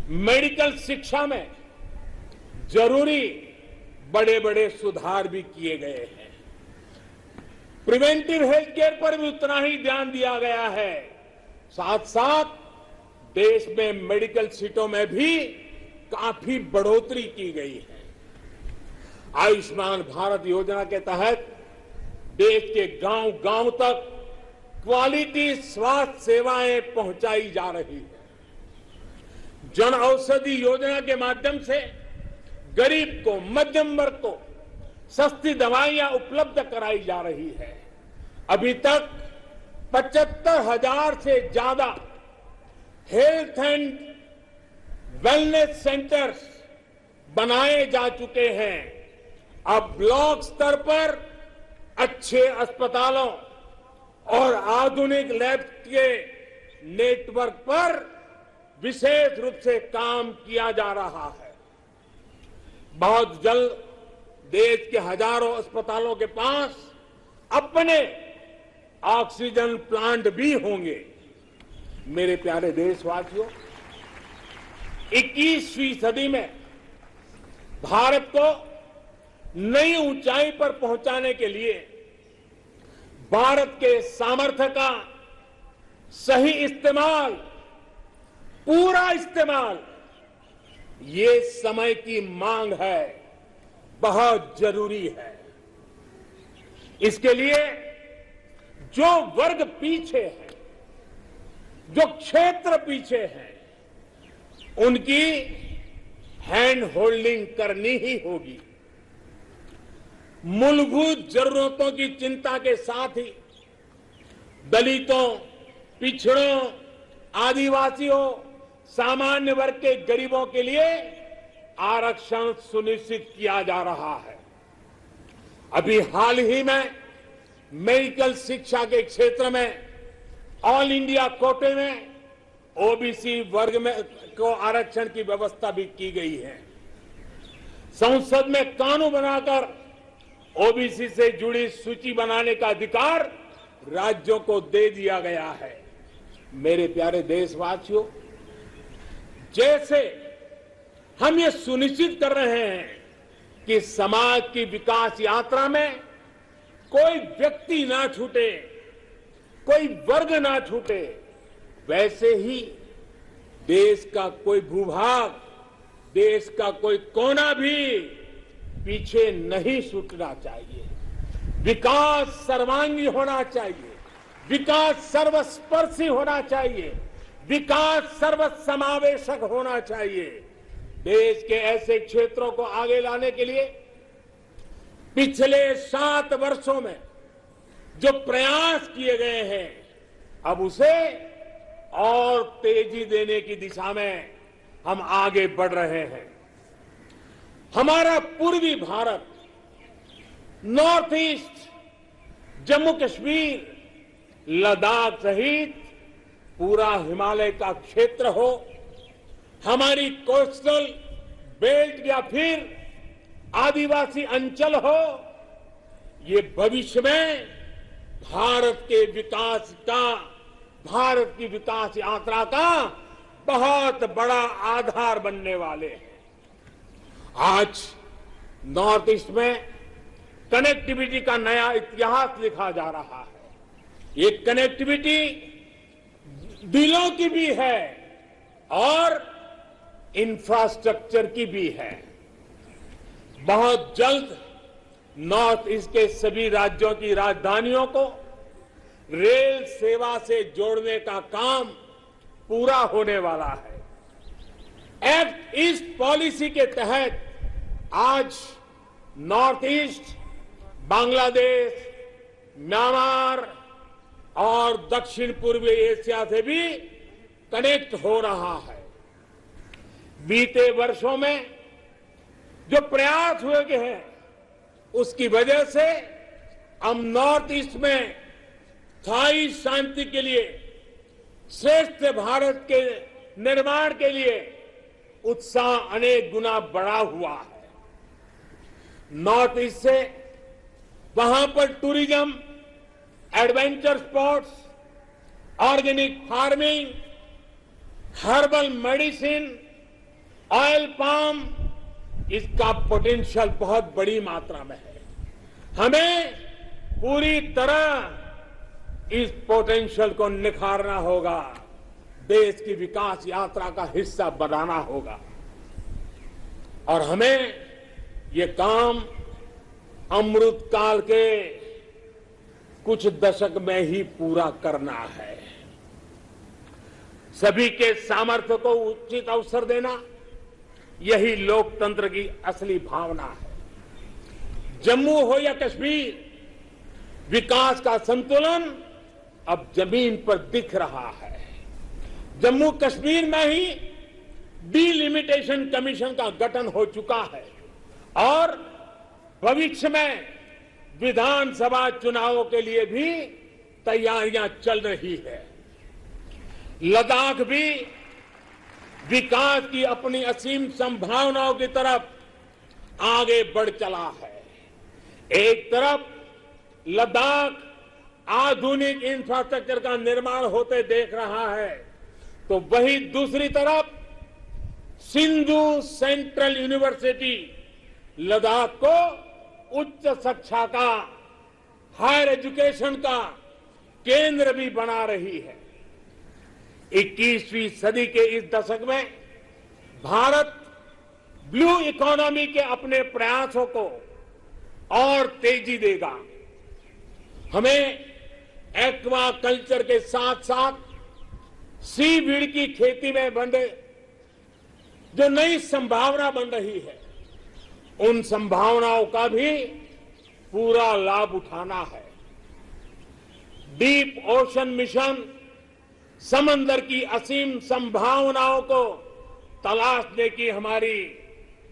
मेडिकल शिक्षा में जरूरी बड़े बड़े सुधार भी किए गए हैं। प्रिवेंटिव हेल्थ केयर पर भी उतना ही ध्यान दिया गया है। साथ साथ देश में मेडिकल सीटों में भी काफी बढ़ोतरी की गई है। आयुष्मान भारत योजना के तहत देश के गांव गांव तक क्वालिटी स्वास्थ्य सेवाएं पहुंचाई जा रही है। जन औषधि योजना के माध्यम से गरीब को, मध्यम वर्ग को सस्ती दवाइयां उपलब्ध कराई जा रही है। अभी तक 75,000 से ज्यादा हेल्थ एंड वेलनेस सेंटर्स बनाए जा चुके हैं। अब ब्लॉक स्तर पर अच्छे अस्पतालों और आधुनिक लैब के नेटवर्क पर विशेष रूप से काम किया जा रहा है। बहुत जल्द देश के हजारों अस्पतालों के पास अपने ऑक्सीजन प्लांट भी होंगे। मेरे प्यारे देशवासियों, 21वीं सदी में भारत को नई ऊंचाई पर पहुंचाने के लिए भारत के सामर्थ्य का सही इस्तेमाल, पूरा इस्तेमाल, ये समय की मांग है, बहुत जरूरी है। इसके लिए जो वर्ग पीछे है, जो क्षेत्र पीछे है, उनकी हैंड होल्डिंग करनी ही होगी। मूलभूत जरूरतों की चिंता के साथ ही दलितों, पिछड़ों, आदिवासियों, सामान्य वर्ग के गरीबों के लिए आरक्षण सुनिश्चित किया जा रहा है। अभी हाल ही में मेडिकल शिक्षा के क्षेत्र में ऑल इंडिया कोटे में ओबीसी वर्ग में को आरक्षण की व्यवस्था भी की गई है। संसद में कानून बनाकर ओबीसी से जुड़ी सूची बनाने का अधिकार राज्यों को दे दिया गया है। मेरे प्यारे देशवासियों, जैसे हम ये सुनिश्चित कर रहे हैं कि समाज की विकास यात्रा में कोई व्यक्ति ना छूटे, कोई वर्ग ना छूटे, वैसे ही देश का कोई भूभाग, देश का कोई कोना भी पीछे नहीं छूटना चाहिए। विकास सर्वांगी होना चाहिए, विकास सर्वस्पर्शी होना चाहिए, विकास सर्वसमावेशक होना चाहिए। देश के ऐसे क्षेत्रों को आगे लाने के लिए पिछले 7 वर्षों में जो प्रयास किए गए हैं, अब उसे और तेजी देने की दिशा में हम आगे बढ़ रहे हैं। हमारा पूर्वी भारत, नॉर्थ ईस्ट, जम्मू कश्मीर, लद्दाख सहित पूरा हिमालय का क्षेत्र हो, हमारी कोस्टल बेल्ट या फिर आदिवासी अंचल हो, ये भविष्य में भारत के विकास का, भारत की विकास यात्रा का बहुत बड़ा आधार बनने वाले हैं। आज नॉर्थ ईस्ट में कनेक्टिविटी का नया इतिहास लिखा जा रहा है। ये कनेक्टिविटी दिलों की भी है, और इंफ्रास्ट्रक्चर की भी है। बहुत जल्द नॉर्थ ईस्ट के सभी राज्यों की राजधानियों को रेल सेवा से जोड़ने का काम पूरा होने वाला है। एक्ट ईस्ट पॉलिसी के तहत आज नॉर्थ ईस्ट बांग्लादेश, म्यांमार और दक्षिण पूर्वी एशिया से भी कनेक्ट हो रहा है। बीते वर्षों में जो प्रयास हुए हैं उसकी वजह से हम नॉर्थ ईस्ट में स्थायी शांति के लिए, श्रेष्ठ भारत के निर्माण के लिए उत्साह अनेक गुना बढ़ा हुआ है। नॉर्थ ईस्ट से वहां पर tourism, adventure sports, organic farming, herbal medicine, oil palm, इसका पोटेंशियल बहुत बड़ी मात्रा में है। हमें पूरी तरह इस पोटेंशियल को निखारना होगा, देश की विकास यात्रा का हिस्सा बनाना होगा और हमें ये काम अमृत काल के कुछ दशक में ही पूरा करना है। सभी के सामर्थ्य को उचित अवसर देना, यही लोकतंत्र की असली भावना है। जम्मू हो या कश्मीर, विकास का संतुलन अब जमीन पर दिख रहा है। जम्मू कश्मीर में ही डिलिमिटेशन कमीशन का गठन हो चुका है और भविष्य में विधानसभा चुनावों के लिए भी तैयारियां चल रही है। लद्दाख भी विकास की अपनी असीम संभावनाओं की तरफ आगे बढ़ चला है। एक तरफ लद्दाख आधुनिक इंफ्रास्ट्रक्चर का निर्माण होते देख रहा है, तो वहीं दूसरी तरफ सिंधु सेंट्रल यूनिवर्सिटी लद्दाख को उच्च शिक्षा का, हायर एजुकेशन का केंद्र भी बना रही है। 21वीं सदी के इस दशक में भारत ब्लू इकोनॉमी के अपने प्रयासों को और तेजी देगा। हमें एक्वा कल्चर के साथ साथ सीवीड की खेती में बने जो नई संभावना बन रही है, उन संभावनाओं का भी पूरा लाभ उठाना है। डीप ओशन मिशन समंदर की असीम संभावनाओं को तलाशने की हमारी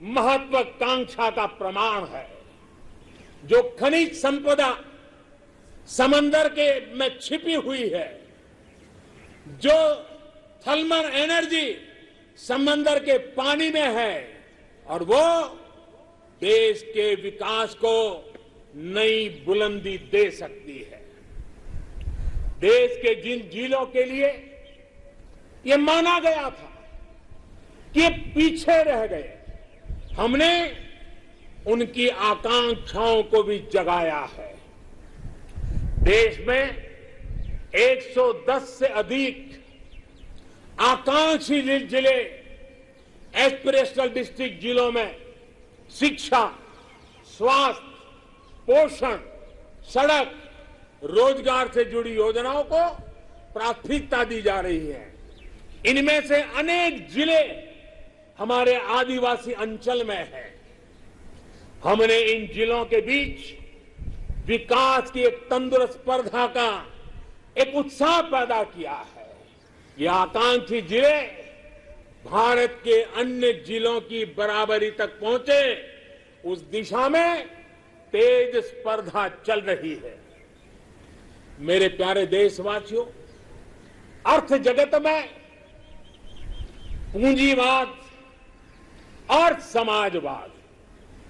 महत्वाकांक्षा का प्रमाण है। जो खनिज संपदा समंदर के में छिपी हुई है, जो थर्मल एनर्जी समंदर के पानी में है, और वो देश के विकास को नई बुलंदी दे सकती है। देश के जिन जिलों के लिए ये माना गया था कि ये पीछे रह गए, हमने उनकी आकांक्षाओं को भी जगाया है। देश में 110 से अधिक आकांक्षी जिले, एस्पिरेशनल डिस्ट्रिक्ट जिलों में शिक्षा, स्वास्थ्य, पोषण, सड़क, रोजगार से जुड़ी योजनाओं को प्राथमिकता दी जा रही है। इनमें से अनेक जिले हमारे आदिवासी अंचल में हैं। हमने इन जिलों के बीच विकास की एक तंदुरुस्त स्पर्धा का एक उत्साह पैदा किया है। ये आकांक्षी जिले भारत के अन्य जिलों की बराबरी तक पहुंचे, उस दिशा में तेज स्पर्धा चल रही है। मेरे प्यारे देशवासियों, अर्थ जगत में पूंजीवाद और समाजवाद,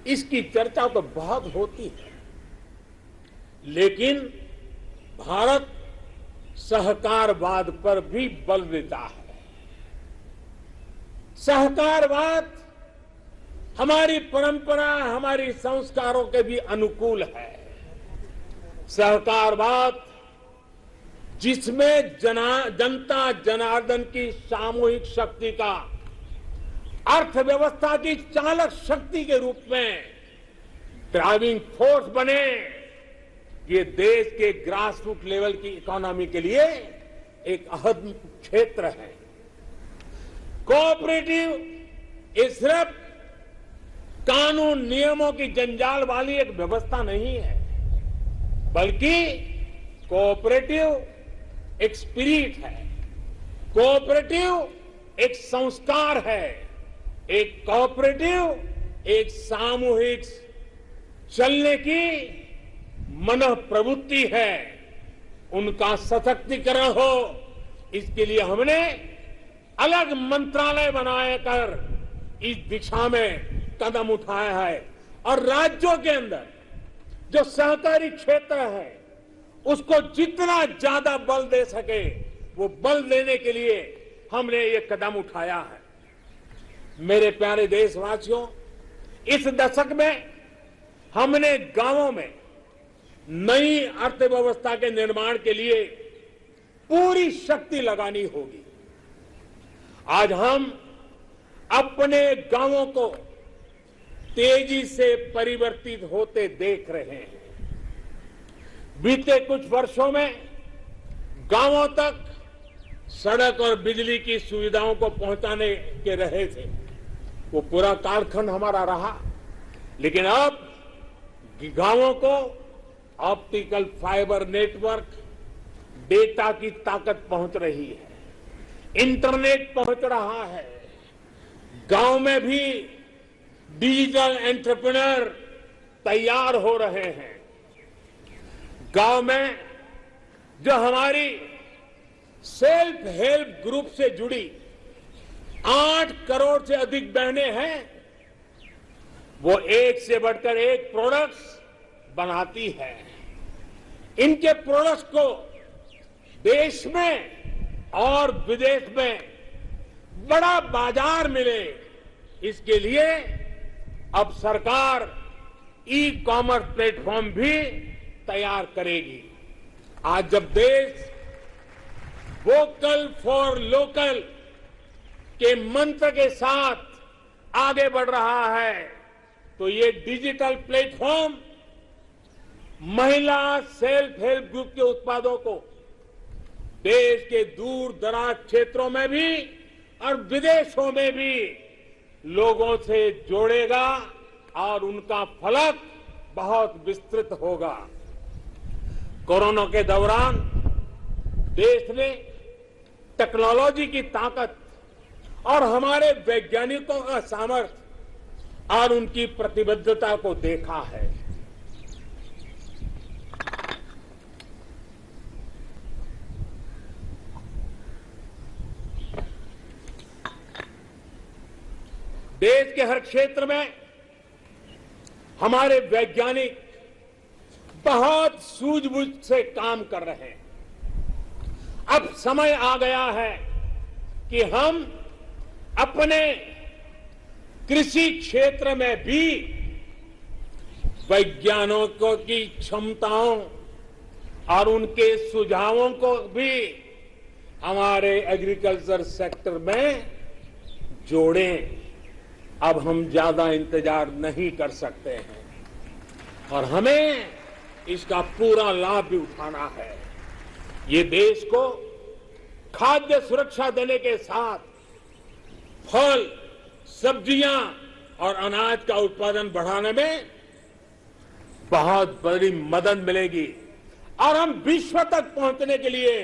इसकी चर्चा तो बहुत होती है, लेकिन भारत सहकारवाद पर भी बल देता है। सहकारवाद हमारी परंपरा, हमारी संस्कारों के भी अनुकूल है। सहकारवाद जिसमें जनता जनार्दन की सामूहिक शक्ति का अर्थव्यवस्था की चालक शक्ति के रूप में ड्राइविंग फोर्स बने, ये देश के ग्रासरूट लेवल की इकोनॉमी के लिए एक अहम क्षेत्र है। कोऑपरेटिव ये सिर्फ कानून नियमों की जंजाल वाली एक व्यवस्था नहीं है, बल्कि कोऑपरेटिव एक स्पिरिट है, कोऑपरेटिव एक संस्कार है, एक कोऑपरेटिव एक सामूहिक चलने की मनः प्रवृत्ति है। उनका सशक्तिकरण हो, इसके लिए हमने अलग मंत्रालय बनाए कर इस दिशा में कदम उठाया है और राज्यों के अंदर जो सहकारी क्षेत्र है उसको जितना ज्यादा बल दे सके वो बल देने के लिए हमने ये कदम उठाया है। मेरे प्यारे देशवासियों, इस दशक में हमने गांवों में नई अर्थव्यवस्था के निर्माण के लिए पूरी शक्ति लगानी होगी। आज हम अपने गांवों को तेजी से परिवर्तित होते देख रहे हैं। बीते कुछ वर्षों में गांवों तक सड़क और बिजली की सुविधाओं को पहुंचाने के रहे थे, वो पूरा कालखंड हमारा रहा, लेकिन अब गांवों को ऑप्टिकल फाइबर नेटवर्क, डेटा की ताकत पहुंच रही है, इंटरनेट पहुंच रहा है। गांव में भी डिजिटल एंटरप्रेन्योर तैयार हो रहे हैं। गांव में जो हमारी सेल्फ हेल्प ग्रुप से जुड़ी 8 करोड़ से अधिक बहनें हैं, वो एक से बढ़कर एक प्रोडक्ट्स बनाती है। इनके प्रोडक्ट्स को देश में और विदेश में बड़ा बाजार मिले, इसके लिए अब सरकार ई कॉमर्स प्लेटफॉर्म भी तैयार करेगी। आज जब देश वोकल फॉर लोकल के मंत्र के साथ आगे बढ़ रहा है, तो ये डिजिटल प्लेटफॉर्म महिला सेल्फ हेल्प ग्रुप के उत्पादों को देश के दूर दराज क्षेत्रों में भी और विदेशों में भी लोगों से जोड़ेगा और उनका फलक बहुत विस्तृत होगा। कोरोना के दौरान देश ने टेक्नोलॉजी की ताकत और हमारे वैज्ञानिकों का सामर्थ्य और उनकी प्रतिबद्धता को देखा है। देश के हर क्षेत्र में हमारे वैज्ञानिक बहुत सूझबूझ से काम कर रहे हैं। अब समय आ गया है कि हम अपने कृषि क्षेत्र में भी वैज्ञानिकों की क्षमताओं और उनके सुझावों को भी हमारे एग्रीकल्चर सेक्टर में जोड़ें। अब हम ज्यादा इंतजार नहीं कर सकते हैं और हमें इसका पूरा लाभ भी उठाना है। ये देश को खाद्य सुरक्षा देने के साथ फल, सब्जियां और अनाज का उत्पादन बढ़ाने में बहुत बड़ी मदद मिलेगी और हम विश्व तक पहुंचने के लिए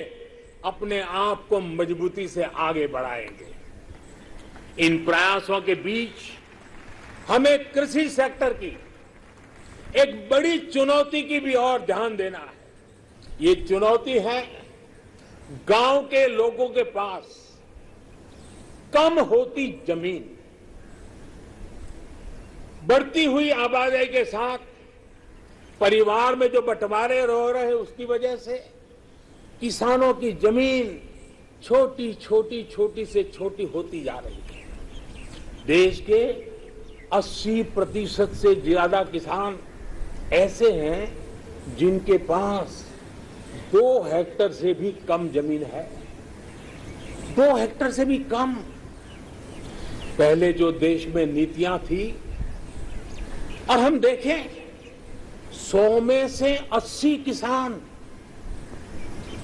अपने आप को मजबूती से आगे बढ़ाएंगे। इन प्रयासों के बीच हमें कृषि सेक्टर की एक बड़ी चुनौती की भी और ध्यान देना है। ये चुनौती है गांव के लोगों के पास कम होती जमीन। बढ़ती हुई आबादी के साथ परिवार में जो बंटवारे हो रहे हैं उसकी वजह से किसानों की जमीन छोटी छोटी से छोटी होती जा रही है। देश के 80% से ज्यादा किसान ऐसे हैं जिनके पास 2 हेक्टेयर से भी कम जमीन है। 2 हेक्टेयर से भी कम। पहले जो देश में नीतियां थी, और हम देखें 100 में से 80 किसान,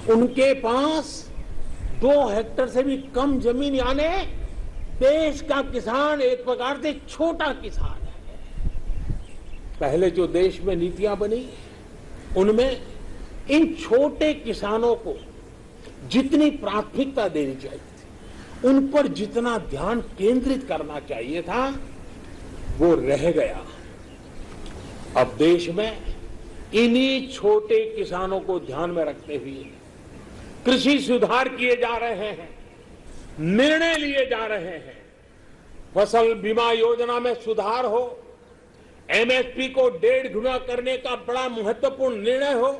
उनके पास 2 हेक्टेयर से भी कम जमीन, यानी देश का किसान एक प्रकार से छोटा किसान है। पहले जो देश में नीतियां बनी, उनमें इन छोटे किसानों को जितनी प्राथमिकता देनी चाहिए थी, उन पर जितना ध्यान केंद्रित करना चाहिए था, वो रह गया। अब देश में इन्हीं छोटे किसानों को ध्यान में रखते हुए कृषि सुधार किए जा रहे हैं, निर्णय लिए जा रहे हैं। फसल बीमा योजना में सुधार हो, एमएसपी को 1.5 गुना करने का बड़ा महत्वपूर्ण निर्णय हो,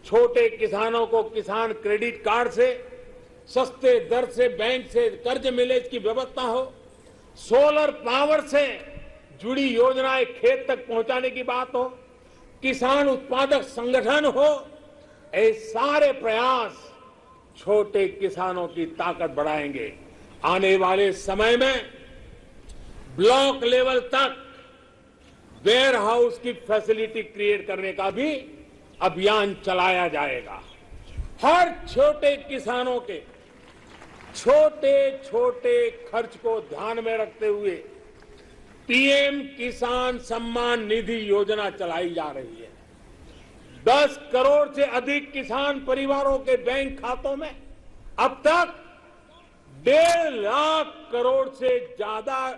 छोटे किसानों को किसान क्रेडिट कार्ड से सस्ते दर से बैंक से कर्ज मिले, इसकी व्यवस्था हो, सोलर पावर से जुड़ी योजनाएं खेत तक पहुंचाने की बात हो, किसान उत्पादक संगठन हो, ये सारे प्रयास छोटे किसानों की ताकत बढ़ाएंगे। आने वाले समय में ब्लॉक लेवल तक वेयर हाउस की फैसिलिटी क्रिएट करने का भी अभियान चलाया जाएगा। हर छोटे किसानों के छोटे छोटे खर्च को ध्यान में रखते हुए पीएम किसान सम्मान निधि योजना चलाई जा रही है। 10 करोड़ से अधिक किसान परिवारों के बैंक खातों में अब तक 1.5 लाख करोड़ से ज्यादा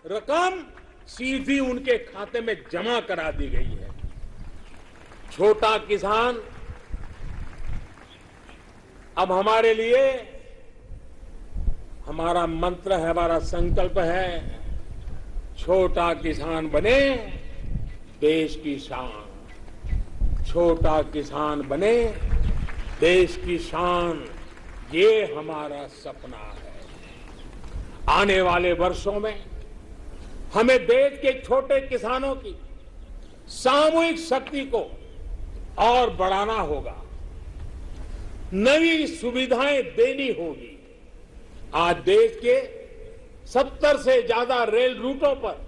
रकम सीधी उनके खाते में जमा करा दी गई है। छोटा किसान अब हमारे लिए, हमारा मंत्र है, हमारा संकल्प है, छोटा किसान बने देश की शान। छोटा किसान बने देश की शान, ये हमारा सपना है। आने वाले वर्षों में हमें देश के छोटे किसानों की सामूहिक शक्ति को और बढ़ाना होगा, नई सुविधाएं देनी होगी। आज देश के 70 से ज्यादा रेल रूटों पर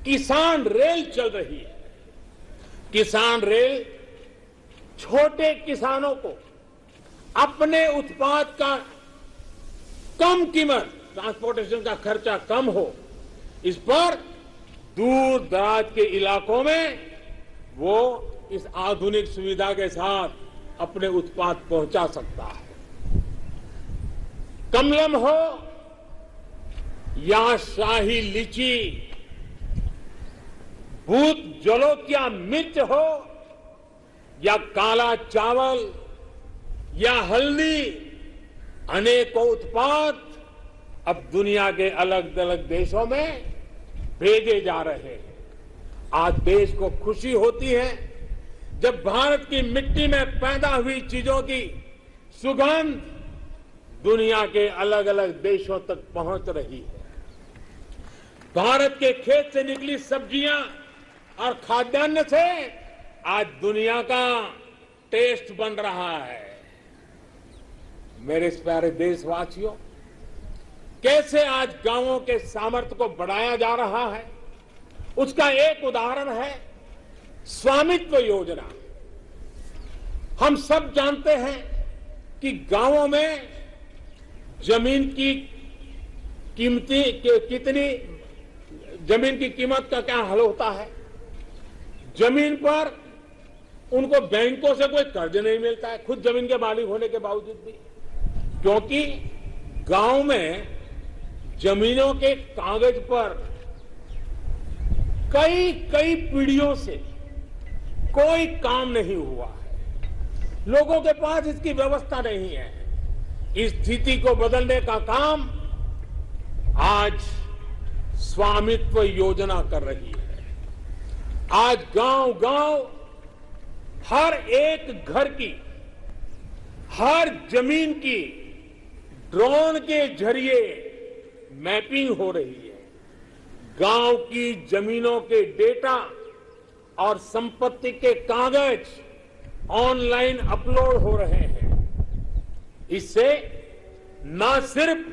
किसान रेल चल रही है। किसान रेल छोटे किसानों को अपने उत्पाद का कम कीमत, ट्रांसपोर्टेशन का खर्चा कम हो, इस पर दूर दराज के इलाकों में वो इस आधुनिक सुविधा के साथ अपने उत्पाद पहुंचा सकता है। कमलम हो या शाही लीची, भूत जलोकिया मिर्च हो या काला चावल या हल्दी, अनेकों उत्पाद अब दुनिया के अलग अलग देशों में भेजे जा रहे हैं। आज देश को खुशी होती है जब भारत की मिट्टी में पैदा हुई चीजों की सुगंध दुनिया के अलग अलग देशों तक पहुंच रही है। भारत के खेत से निकली सब्जियां और खाद्यान्न से आज दुनिया का टेस्ट बन रहा है। मेरे प्यारे देशवासियों, कैसे आज गांवों के सामर्थ्य को बढ़ाया जा रहा है, उसका एक उदाहरण है स्वामित्व योजना। हम सब जानते हैं कि गांवों में जमीन की जमीन की कीमत का क्या हल होता है। जमीन पर उनको बैंकों से कोई कर्ज नहीं मिलता है, खुद जमीन के मालिक होने के बावजूद भी, क्योंकि गांव में जमीनों के कागज पर कई कई पीढ़ियों से कोई काम नहीं हुआ है। लोगों के पास इसकी व्यवस्था नहीं है। इस स्थिति को बदलने का काम आज स्वामित्व योजना कर रही है। आज गांव गांव हर एक घर की, हर जमीन की ड्रोन के जरिए मैपिंग हो रही है। गांव की जमीनों के डेटा और संपत्ति के कागज ऑनलाइन अपलोड हो रहे हैं। इससे न सिर्फ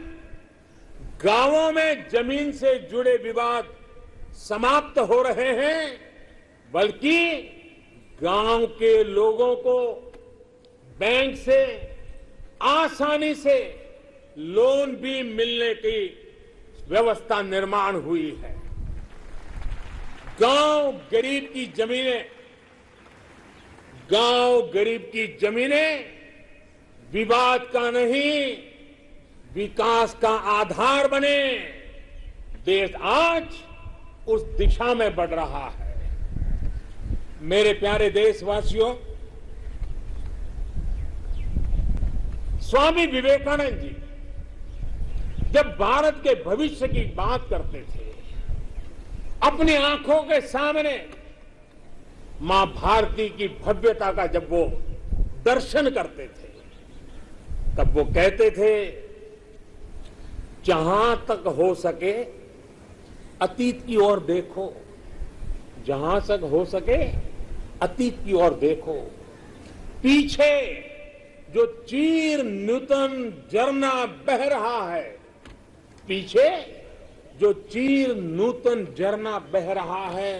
गांवों में जमीन से जुड़े विवाद समाप्त हो रहे हैं, बल्कि गांव के लोगों को बैंक से आसानी से लोन भी मिलने की व्यवस्था निर्माण हुई है। गांव गरीब की जमीनें विवाद का नहीं, विकास का आधार बने। देश आज उस दिशा में बढ़ रहा है। मेरे प्यारे देशवासियों, स्वामी विवेकानंद जी जब भारत के भविष्य की बात करते थे, अपनी आंखों के सामने मां भारती की भव्यता का जब वो दर्शन करते थे, तब वो कहते थे, जहां तक हो सके अतीत की ओर देखो, जहां तक हो सके अतीत की ओर देखो। पीछे जो चीर नूतन झरना बह रहा है, पीछे जो चीर नूतन झरना बह रहा है,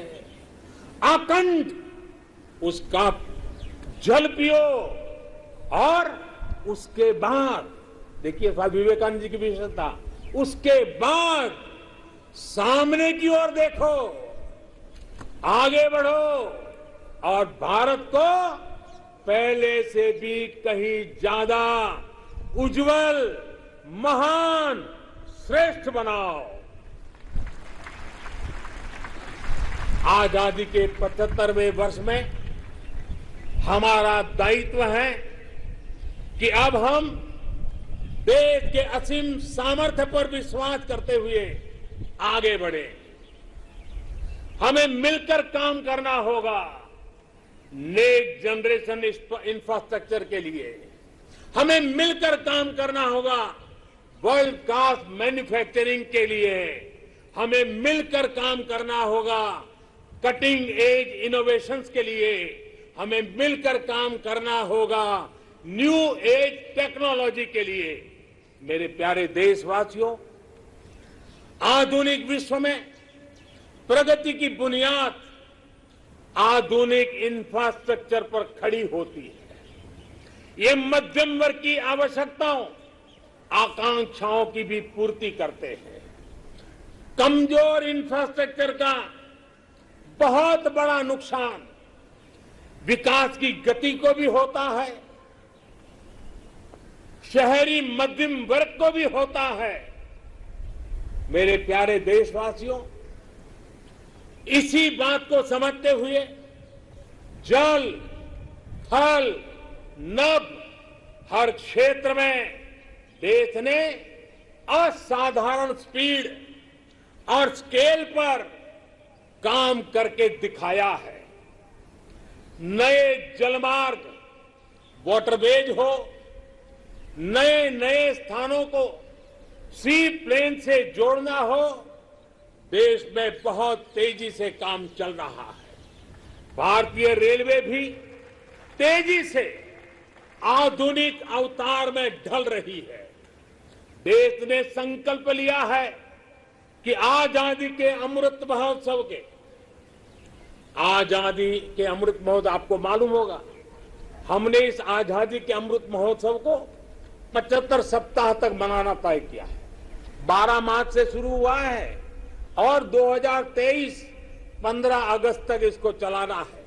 अखंड उसका जल पियो। और उसके बाद देखिए स्वामी विवेकानंद जी की विशेषता, उसके बाद सामने की ओर देखो, आगे बढ़ो और भारत को पहले से भी कहीं ज्यादा उज्जवल, महान, श्रेष्ठ बनाओ। आजादी के 75वें वर्ष में हमारा दायित्व है कि अब हम देश के असीम सामर्थ्य पर विश्वास करते हुए आगे बढ़े। हमें मिलकर काम करना होगा नेक्स्ट जनरेशन इंफ्रास्ट्रक्चर के लिए। हमें मिलकर काम करना होगा वर्ल्ड क्लास मैन्युफैक्चरिंग के लिए। हमें मिलकर काम करना होगा कटिंग एज इनोवेशंस के लिए। हमें मिलकर काम करना होगा न्यू एज टेक्नोलॉजी के लिए। मेरे प्यारे देशवासियों, आधुनिक विश्व में प्रगति की बुनियाद आधुनिक इंफ्रास्ट्रक्चर पर खड़ी होती है। ये मध्यम वर्ग की आवश्यकताओं, आकांक्षाओं की भी पूर्ति करते हैं। कमजोर इंफ्रास्ट्रक्चर का बहुत बड़ा नुकसान विकास की गति को भी होता है, शहरी मध्यम वर्ग को भी होता है। मेरे प्यारे देशवासियों, इसी बात को समझते हुए जल, थल, नभ हर क्षेत्र में देश ने असाधारण स्पीड और स्केल पर काम करके दिखाया है। नए जलमार्ग, वाटरवेज हो, नए नए स्थानों को सी प्लेन से जोड़ना हो, देश में बहुत तेजी से काम चल रहा है। भारतीय रेलवे भी तेजी से आधुनिक अवतार में ढल रही है। देश ने संकल्प लिया है कि आजादी के अमृत महोत्सव आपको मालूम होगा, हमने इस आजादी के अमृत महोत्सव को 75 सप्ताह तक मनाना तय किया है। 12 मार्च से शुरू हुआ है और 2023 15 अगस्त तक इसको चलाना है।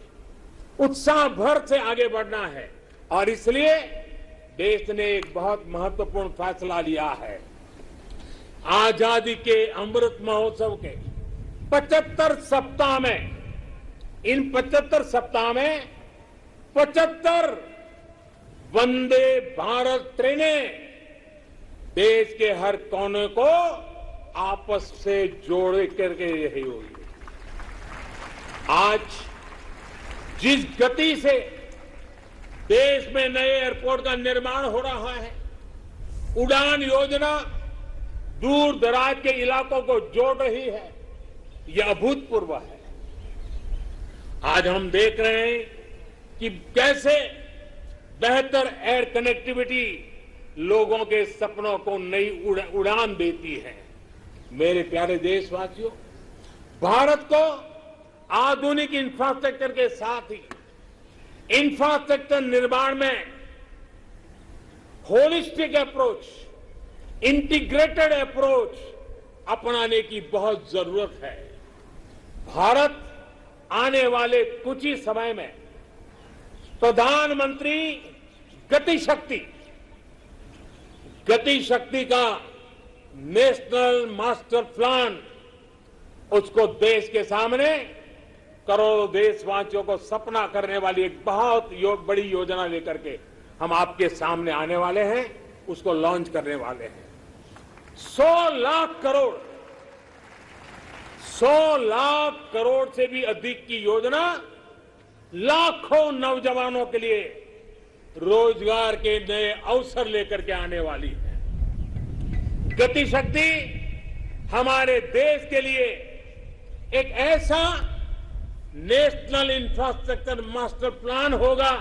उत्साह भर से आगे बढ़ना है और इसलिए देश ने एक बहुत महत्वपूर्ण फैसला लिया है। आजादी के अमृत महोत्सव के 75 सप्ताह में, इन 75 सप्ताह में 75 वंदे भारत ट्रेनें देश के हर कोने को आपस से जोड़े करके रही होगी। आज जिस गति से देश में नए एयरपोर्ट का निर्माण हो रहा है, उड़ान योजना दूर दराज के इलाकों को जोड़ रही है, यह अभूतपूर्व है। आज हम देख रहे हैं कि कैसे बेहतर एयर कनेक्टिविटी लोगों के सपनों को नई उड़ान देती है। मेरे प्यारे देशवासियों, भारत को आधुनिक इंफ्रास्ट्रक्चर के साथ ही इंफ्रास्ट्रक्चर निर्माण में होलिस्टिक अप्रोच, इंटीग्रेटेड अप्रोच अपनाने की बहुत जरूरत है। भारत आने वाले कुछ ही समय में प्रधानमंत्री गति शक्ति का नेशनल मास्टर प्लान, उसको देश के सामने करोड़ों देशवासियों को सपना करने वाली एक बहुत बड़ी योजना लेकर के हम आपके सामने आने वाले हैं, उसको लॉन्च करने वाले हैं। 100 लाख करोड़ से भी अधिक की योजना लाखों नौजवानों के लिए रोजगार के नए अवसर लेकर के आने वाली है। गति शक्ति हमारे देश के लिए एक ऐसा नेशनल इंफ्रास्ट्रक्चर मास्टर प्लान होगा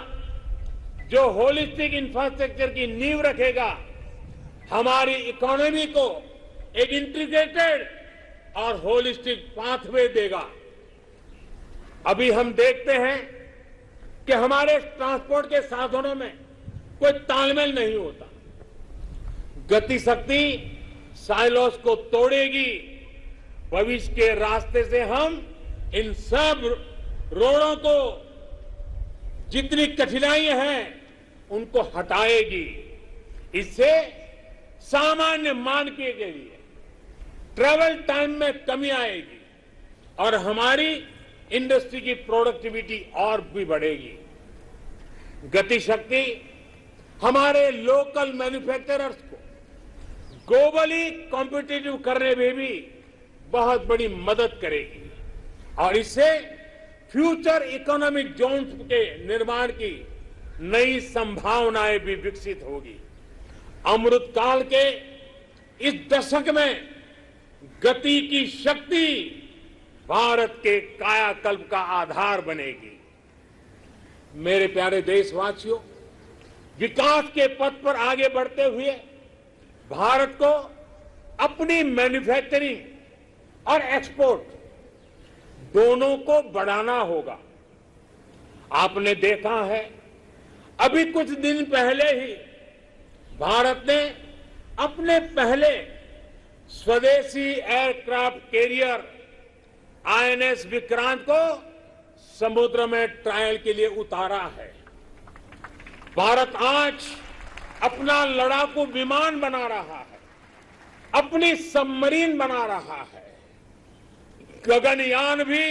जो होलिस्टिक इंफ्रास्ट्रक्चर की नींव रखेगा, हमारी इकोनॉमी को एक इंटीग्रेटेड और होलिस्टिक पाथवे देगा। अभी हम देखते हैं कि हमारे ट्रांसपोर्ट के साधनों में कोई तालमेल नहीं होता। गति शक्ति साइलोस को तोड़ेगी। भविष्य के रास्ते से हम इन सब रोडों को, जितनी कठिनाइयां हैं, उनको हटाएगी। इससे सामान्य मानवीय के लिए ट्रैवल टाइम में कमी आएगी और हमारी इंडस्ट्री की प्रोडक्टिविटी और भी बढ़ेगी। गति शक्ति हमारे लोकल मैन्युफैक्चरर्स को ग्लोबली कॉम्पिटिटिव करने में भी बहुत बड़ी मदद करेगी और इससे फ्यूचर इकोनॉमिक जोन्स के निर्माण की नई संभावनाएं भी विकसित होगी। अमृत काल के इस दशक में गति की शक्ति भारत के कायाकल्प का आधार बनेगी। मेरे प्यारे देशवासियों, विकास के पथ पर आगे बढ़ते हुए भारत को अपनी मैन्युफैक्चरिंग और एक्सपोर्ट दोनों को बढ़ाना होगा। आपने देखा है, अभी कुछ दिन पहले ही भारत ने अपने पहले स्वदेशी एयरक्राफ्ट कैरियर आईएनएस विक्रांत को समुद्र में ट्रायल के लिए उतारा है। भारत आज अपना लड़ाकू विमान बना रहा है, अपनी सबमरीन बना रहा है, गगनयान भी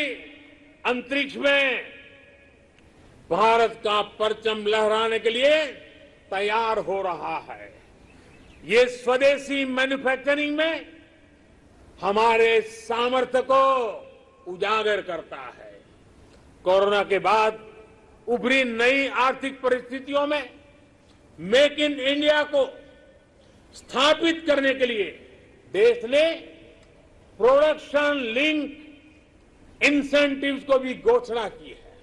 अंतरिक्ष में भारत का परचम लहराने के लिए तैयार हो रहा है। ये स्वदेशी मैन्युफैक्चरिंग में हमारे सामर्थ्य को उजागर करता है। कोरोना के बाद उभरी नई आर्थिक परिस्थितियों में मेक इन इंडिया को स्थापित करने के लिए देश ने प्रोडक्शन लिंक इंसेंटिव्स को भी घोषणा की है।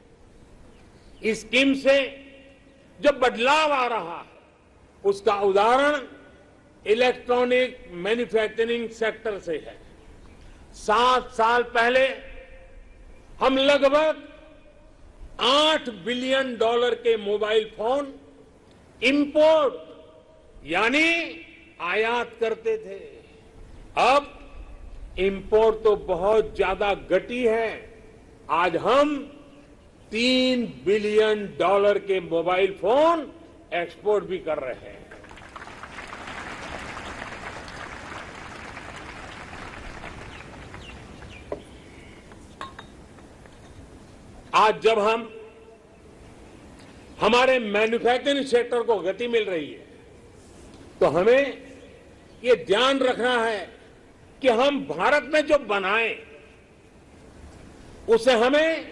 इस स्कीम से जो बदलाव आ रहा है, उसका उदाहरण इलेक्ट्रॉनिक मैन्युफैक्चरिंग सेक्टर से है। 7 साल पहले हम लगभग $8 बिलियन के मोबाइल फोन इंपोर्ट यानी आयात करते थे। अब इंपोर्ट तो बहुत ज्यादा घटी है। आज हम $3 बिलियन के मोबाइल फोन एक्सपोर्ट भी कर रहे हैं। आज जब हम हमारे मैन्युफैक्चरिंग सेक्टर को गति मिल रही है, तो हमें ये ध्यान रखना है कि हम भारत में जो बनाएं, उसे हमें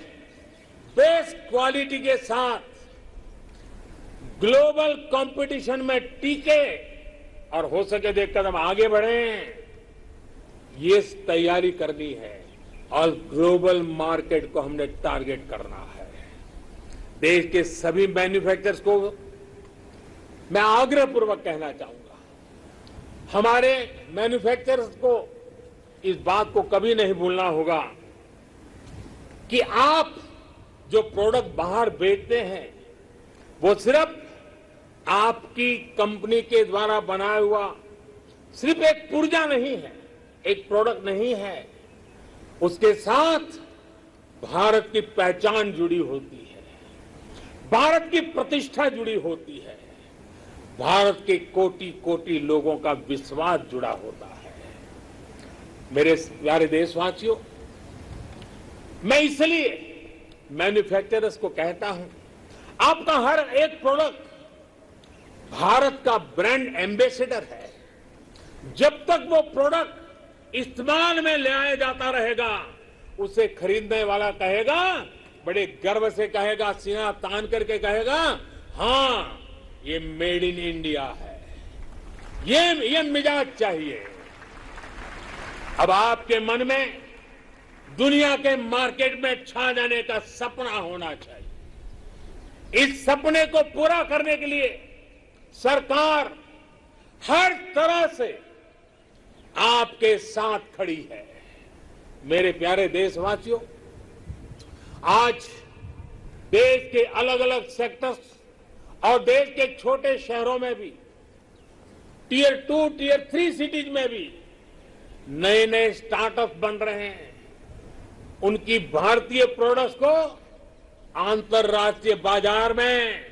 बेस्ट क्वालिटी के साथ ग्लोबल कंपटीशन में टिके और हो सके तो एक कदम आगे बढ़ें, ये तैयारी करनी है और ग्लोबल मार्केट को हमने टारगेट करना है। देश के सभी मैन्युफैक्चरर्स को मैं आग्रहपूर्वक कहना चाहूंगा, हमारे मैन्युफैक्चरर्स को इस बात को कभी नहीं भूलना होगा कि आप जो प्रोडक्ट बाहर बेचते हैं वो सिर्फ आपकी कंपनी के द्वारा बनाया हुआ सिर्फ एक पुर्जा नहीं है, एक प्रोडक्ट नहीं है, उसके साथ भारत की पहचान जुड़ी होती है, भारत की प्रतिष्ठा जुड़ी होती है, भारत के कोटि कोटि लोगों का विश्वास जुड़ा होता है। मेरे प्यारे देशवासियों, मैं इसलिए मैन्युफैक्चरर्स को कहता हूं, आपका हर एक प्रोडक्ट भारत का ब्रांड एम्बेसडर है। जब तक वो प्रोडक्ट इस्तेमाल में ले आया जाता रहेगा, उसे खरीदने वाला कहेगा, बड़े गर्व से कहेगा, सीना तान करके कहेगा, हाँ ये मेड इन इंडिया है। ये मिजाज चाहिए। अब आपके मन में दुनिया के मार्केट में छा जाने का सपना होना चाहिए। इस सपने को पूरा करने के लिए सरकार हर तरह से आपके साथ खड़ी है। मेरे प्यारे देशवासियों, आज देश के अलग अलग सेक्टर्स और देश के छोटे शहरों में भी, टियर 2, टियर 3 सिटीज में भी नए नए स्टार्टअप बन रहे हैं। उनकी भारतीय प्रोडक्ट्स को अंतर्राष्ट्रीय बाजार में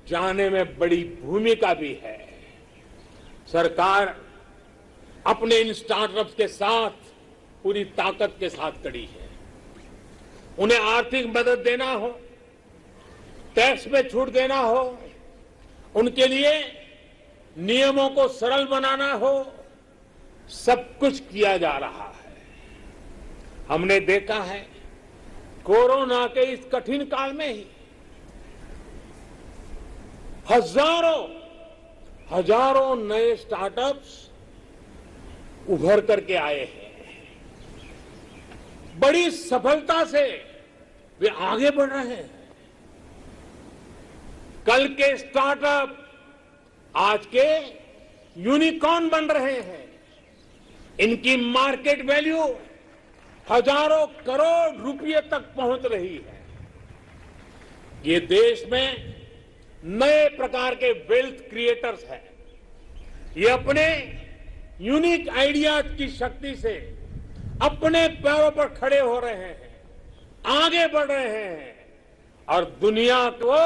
जाने में बड़ी भूमिका भी है। सरकार अपने इन स्टार्टअप्स के साथ पूरी ताकत के साथ खड़ी है। उन्हें आर्थिक मदद देना हो, टैक्स में छूट देना हो, उनके लिए नियमों को सरल बनाना हो, सब कुछ किया जा रहा है। हमने देखा है कोरोना के इस कठिन काल में ही हजारों नए स्टार्टअप्स उभर करके आए हैं। बड़ी सफलता से वे आगे बढ़ रहे हैं। कल के स्टार्टअप आज के यूनिकॉर्न बन रहे हैं। इनकी मार्केट वैल्यू हजारों करोड़ रुपए तक पहुंच रही है। ये देश में नए प्रकार के वेल्थ क्रिएटर्स हैं। ये अपने यूनिक आइडियाज की शक्ति से अपने पैरों पर खड़े हो रहे हैं, आगे बढ़ रहे हैं और दुनिया को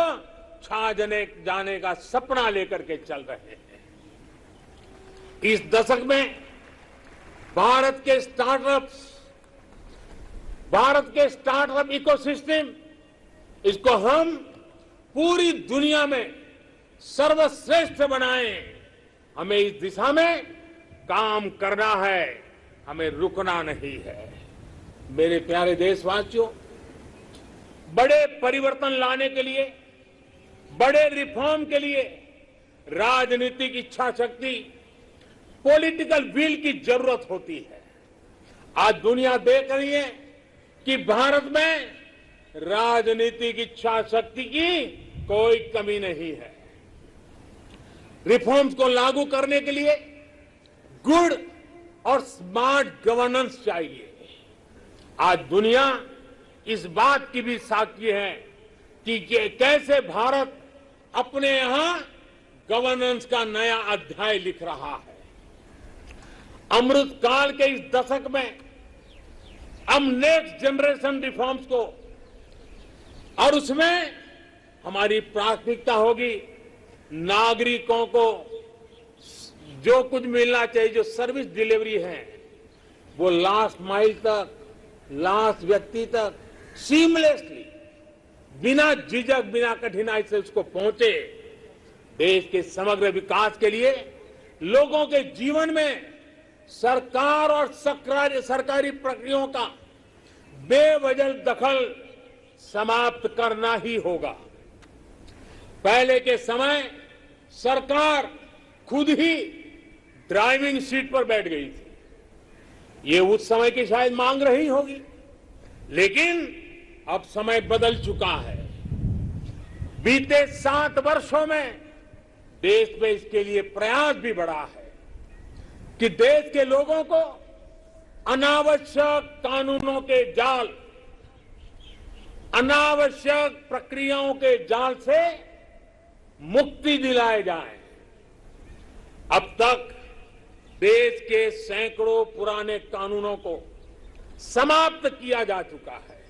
छा जाने का सपना लेकर के चल रहे हैं। इस दशक में भारत के स्टार्टअप इकोसिस्टम, इसको हम पूरी दुनिया में सर्वश्रेष्ठ बनाएं। हमें इस दिशा में काम करना है, हमें रुकना नहीं है। मेरे प्यारे देशवासियों, बड़े परिवर्तन लाने के लिए, बड़े रिफॉर्म के लिए राजनीतिक इच्छा शक्ति, पॉलिटिकल विल की जरूरत होती है। आज दुनिया देख रही है कि भारत में राजनीतिक इच्छा शक्ति की कोई कमी नहीं है। रिफॉर्म्स को लागू करने के लिए गुड और स्मार्ट गवर्नेंस चाहिए। आज दुनिया इस बात की भी साक्षी है कि कैसे भारत अपने यहां गवर्नेंस का नया अध्याय लिख रहा है। अमृत काल के इस दशक में हम नेक्स्ट जनरेशन रिफॉर्म्स को, और उसमें हमारी प्राथमिकता होगी नागरिकों को जो कुछ मिलना चाहिए, जो सर्विस डिलीवरी है, वो लास्ट माइल तक, लास्ट व्यक्ति तक सीमलेसली, बिना झिझक, बिना कठिनाई से उसको पहुंचे। देश के समग्र विकास के लिए लोगों के जीवन में सरकार और सरकारी प्रक्रियाओं का बेवजह दखल समाप्त करना ही होगा। पहले के समय सरकार खुद ही ड्राइविंग सीट पर बैठ गई थी। ये उस समय की शायद मांग रही होगी, लेकिन अब समय बदल चुका है। बीते 7 वर्षों में देश में इसके लिए प्रयास भी बढ़ा है कि देश के लोगों को अनावश्यक कानूनों के जाल, अनावश्यक प्रक्रियाओं के जाल से मुक्ति दिलाए जाए। अब तक देश के सैकड़ों पुराने कानूनों को समाप्त किया जा चुका है।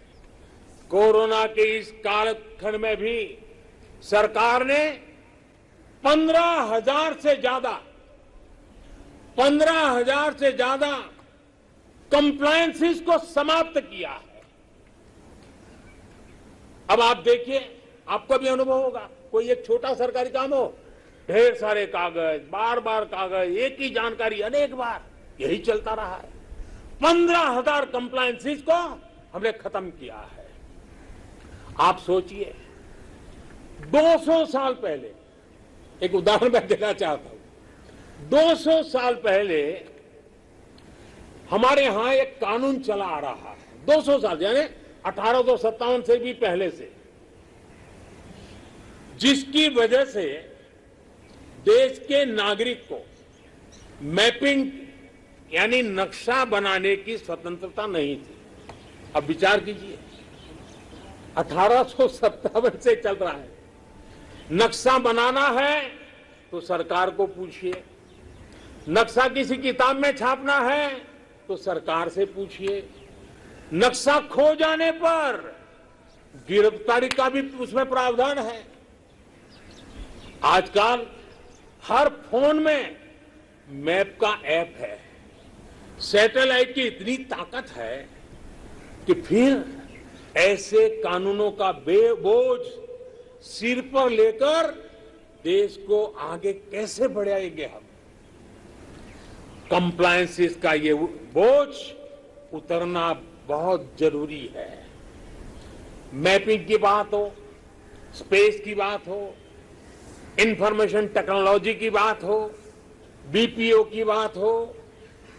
कोरोना के इस कालखंड में भी सरकार ने 15,000 से ज्यादा कंप्लायंसेस को समाप्त किया है। अब आप देखिए, आपको भी अनुभव होगा, कोई एक छोटा सरकारी काम हो, ढेर सारे कागज, बार बार कागज, एक ही जानकारी अनेक बार, यही चलता रहा है। 15,000 कंप्लायंसेस को हमने खत्म किया है। आप सोचिए, 200 साल पहले, एक उदाहरण मैं देना चाहता हूं, 200 साल पहले हमारे यहां एक कानून चला आ रहा है। 200 साल यानी 1857 से भी पहले से, जिसकी वजह से देश के नागरिक को मैपिंग यानी नक्शा बनाने की स्वतंत्रता नहीं थी। अब विचार कीजिए, 1857 से चल रहा है। नक्शा बनाना है तो सरकार को पूछिए, नक्शा किसी किताब में छापना है तो सरकार से पूछिए, नक्शा खो जाने पर गिरफ्तारी का भी उसमें प्रावधान है। आजकल हर फोन में मैप का ऐप है। सैटेलाइट की इतनी ताकत है कि फिर ऐसे कानूनों का बोझ सिर पर लेकर देश को आगे कैसे बढ़ाएंगे हम। कंप्लायंसेस का ये बोझ उतरना बहुत जरूरी है। मैपिंग की बात हो, स्पेस की बात हो, इंफॉर्मेशन टेक्नोलॉजी की बात हो, बीपीओ की बात हो,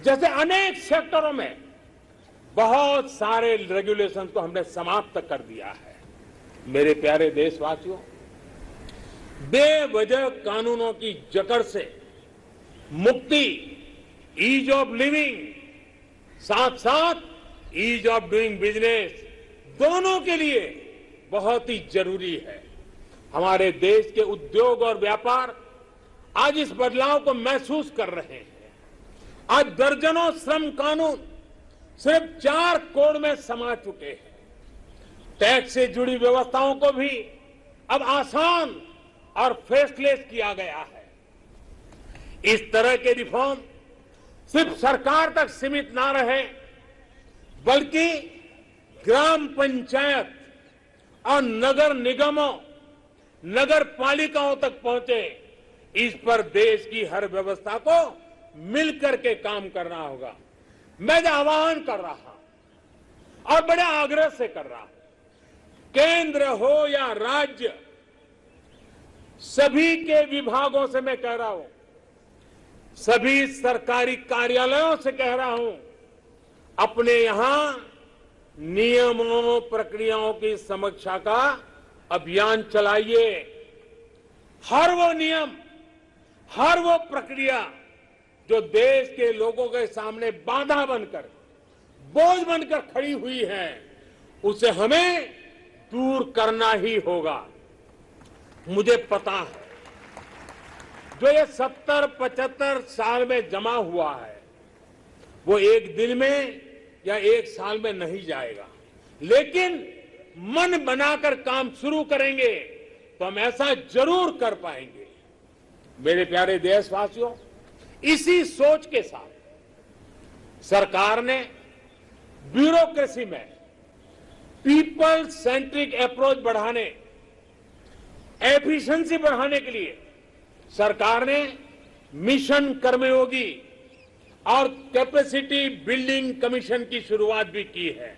जैसे अनेक सेक्टरों में बहुत सारे रेगुलेशन को हमने समाप्त कर दिया है। मेरे प्यारे देशवासियों, बेवजह कानूनों की जकड़ से मुक्ति, ईज ऑफ लिविंग, साथ साथ ईज ऑफ डूइंग बिजनेस, दोनों के लिए बहुत ही जरूरी है। हमारे देश के उद्योग और व्यापार आज इस बदलाव को महसूस कर रहे हैं। आज दर्जनों श्रम कानून सिर्फ 4 कोड में समा चुके हैं। टैक्स से जुड़ी व्यवस्थाओं को भी अब आसान और फेसलेस किया गया है। इस तरह के रिफॉर्म सिर्फ सरकार तक सीमित ना रहे, बल्कि ग्राम पंचायत और नगर निगमों, नगर पालिकाओं तक पहुंचे। इस पर देश की हर व्यवस्था को मिलकर के काम करना होगा। मैं जो आह्वान कर रहा हूं और बड़े आग्रह से कर रहा हूं, केंद्र हो या राज्य, सभी के विभागों से मैं कह रहा हूं, सभी सरकारी कार्यालयों से कह रहा हूं, अपने यहां नियमों, प्रक्रियाओं की समीक्षा का अभियान चलाइए। हर वो नियम, हर वो प्रक्रिया जो देश के लोगों के सामने बाधा बनकर, बोझ बनकर खड़ी हुई है, उसे हमें दूर करना ही होगा। मुझे पता है, जो ये 70-75 साल में जमा हुआ है, वो एक दिन में या एक साल में नहीं जाएगा। लेकिन मन बनाकर काम शुरू करेंगे तो हम ऐसा जरूर कर पाएंगे। मेरे प्यारे देशवासियों, इसी सोच के साथ सरकार ने ब्यूरोक्रेसी में पीपल सेंट्रिक अप्रोच बढ़ाने, एफिशिएंसी बढ़ाने के लिए सरकार ने मिशन कर्मयोगी और कैपेसिटी बिल्डिंग कमीशन की शुरुआत भी की है।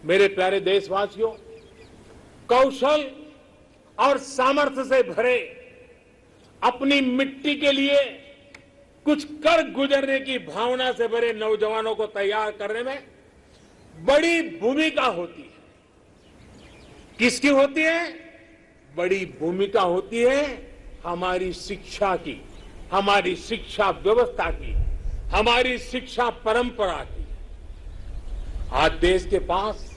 मेरे प्यारे देशवासियों, कौशल और सामर्थ्य से भरे, अपनी मिट्टी के लिए कुछ कर गुजरने की भावना से भरे नौजवानों को तैयार करने में बड़ी भूमिका होती है। किसकी होती है? बड़ी भूमिका होती है हमारी शिक्षा की, हमारी शिक्षा व्यवस्था की, हमारी शिक्षा परंपरा की। आज देश के पास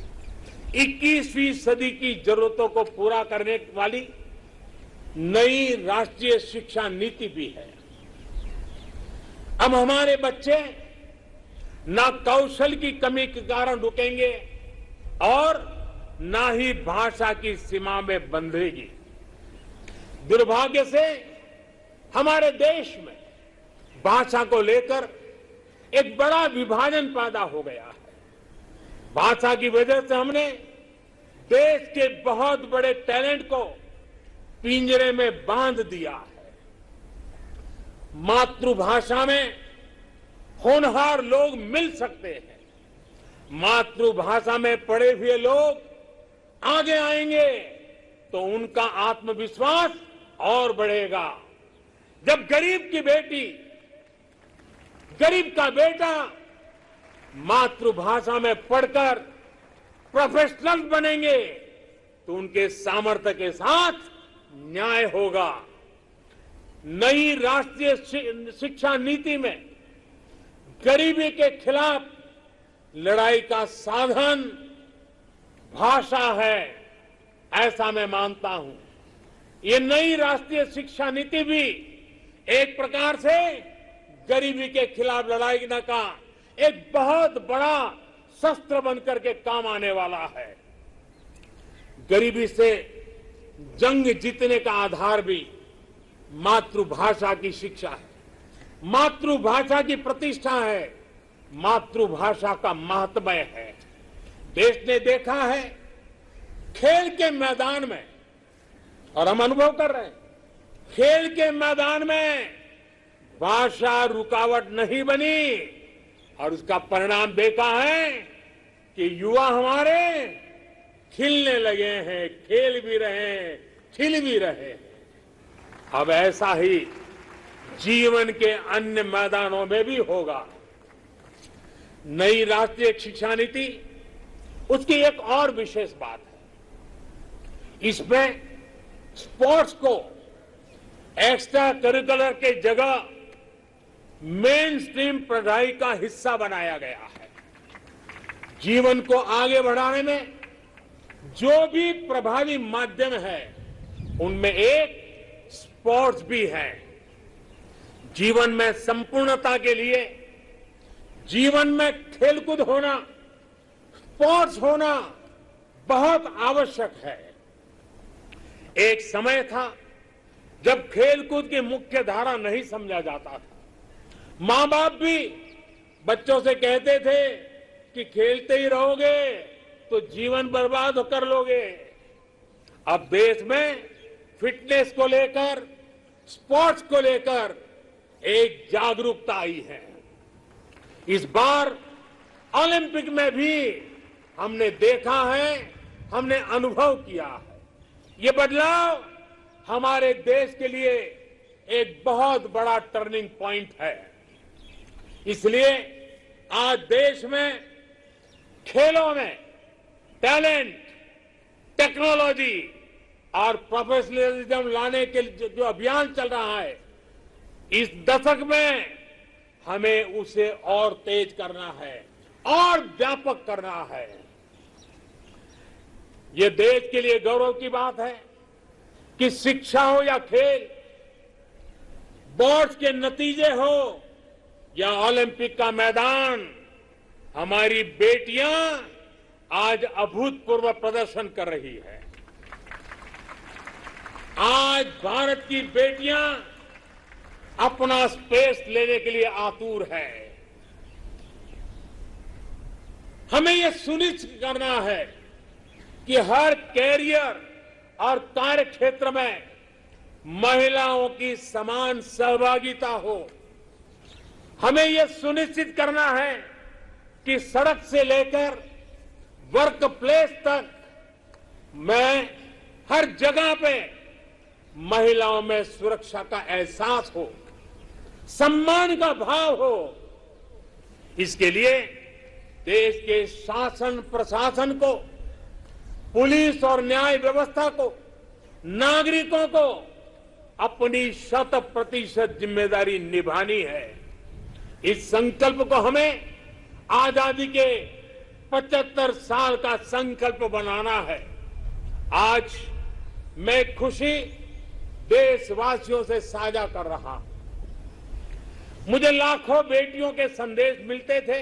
21वीं सदी की जरूरतों को पूरा करने वाली नई राष्ट्रीय शिक्षा नीति भी है। अब हमारे बच्चे ना कौशल की कमी के कारण रुकेंगे और ना ही भाषा की सीमा में बंधेगी। दुर्भाग्य से हमारे देश में भाषा को लेकर एक बड़ा विभाजन पैदा हो गया है। भाषा की वजह से हमने देश के बहुत बड़े टैलेंट को पिंजरे में बांध दिया है। मातृभाषा में होनहार लोग मिल सकते हैं, मातृभाषा में पढ़े हुए लोग आगे आएंगे तो उनका आत्मविश्वास और बढ़ेगा। जब गरीब की बेटी, गरीब का बेटा मातृभाषा में पढ़कर प्रोफेशनल बनेंगे तो उनके सामर्थ्य के साथ न्याय होगा। नई राष्ट्रीय शिक्षा नीति में गरीबी के खिलाफ लड़ाई का साधन भाषा है, ऐसा मैं मानता हूं। ये नई राष्ट्रीय शिक्षा नीति भी एक प्रकार से गरीबी के खिलाफ लड़ाई का एक बहुत बड़ा शस्त्र बनकर के काम आने वाला है। गरीबी से जंग जीतने का आधार भी मातृभाषा की शिक्षा है, मातृभाषा की प्रतिष्ठा है, मातृभाषा का महात्म्य है। देश ने देखा है खेल के मैदान में, और हम अनुभव कर रहे हैं, खेल के मैदान में भाषा रुकावट नहीं बनी और उसका परिणाम देखा है कि युवा हमारे खिलने लगे हैं, खेल भी रहे हैं, खिल भी रहे हैं। अब ऐसा ही जीवन के अन्य मैदानों में भी होगा। नई राष्ट्रीय शिक्षा नीति, उसकी एक और विशेष बात है, इसमें स्पोर्ट्स को एक्स्ट्रा करिकुलर के जगह मेन स्ट्रीम पढ़ाई का हिस्सा बनाया गया है। जीवन को आगे बढ़ाने में जो भी प्रभावी माध्यम है उनमें एक स्पोर्ट्स भी है। जीवन में संपूर्णता के लिए जीवन में खेलकूद होना, स्पोर्ट्स होना बहुत आवश्यक है। एक समय था जब खेलकूद की मुख्य धारा नहीं समझा जाता था। मां बाप भी बच्चों से कहते थे कि खेलते ही रहोगे तो जीवन बर्बाद कर लोगे। अब देश में फिटनेस को लेकर, स्पोर्ट्स को लेकर एक जागरूकता आई है। इस बार ओलंपिक में भी हमने देखा है, हमने अनुभव किया है, ये बदलाव हमारे देश के लिए एक बहुत बड़ा टर्निंग पॉइंट है। इसलिए आज देश में खेलों में टैलेंट, टेक्नोलॉजी और प्रोफेशनलिज्म लाने के जो अभियान चल रहा है, इस दशक में हमें उसे और तेज करना है और व्यापक करना है। ये देश के लिए गौरव की बात है कि शिक्षा हो या खेल, बोर्ड्स के नतीजे हो या ओलंपिक का मैदान, हमारी बेटियां आज अभूतपूर्व प्रदर्शन कर रही है। आज भारत की बेटियां अपना स्पेस लेने के लिए आतुर है। हमें यह सुनिश्चित करना है कि हर कैरियर और कार्य क्षेत्र में महिलाओं की समान सहभागिता हो। हमें यह सुनिश्चित करना है कि सड़क से लेकर वर्क प्लेस तक में हर जगह पे महिलाओं में सुरक्षा का एहसास हो, सम्मान का भाव हो। इसके लिए देश के शासन प्रशासन को, पुलिस और न्याय व्यवस्था को नागरिकों को अपनी 100% जिम्मेदारी निभानी है। इस संकल्प को हमें आजादी के 75 साल का संकल्प बनाना है। आज मैं खुशी देशवासियों से साझा कर रहा हूं। मुझे लाखों बेटियों के संदेश मिलते थे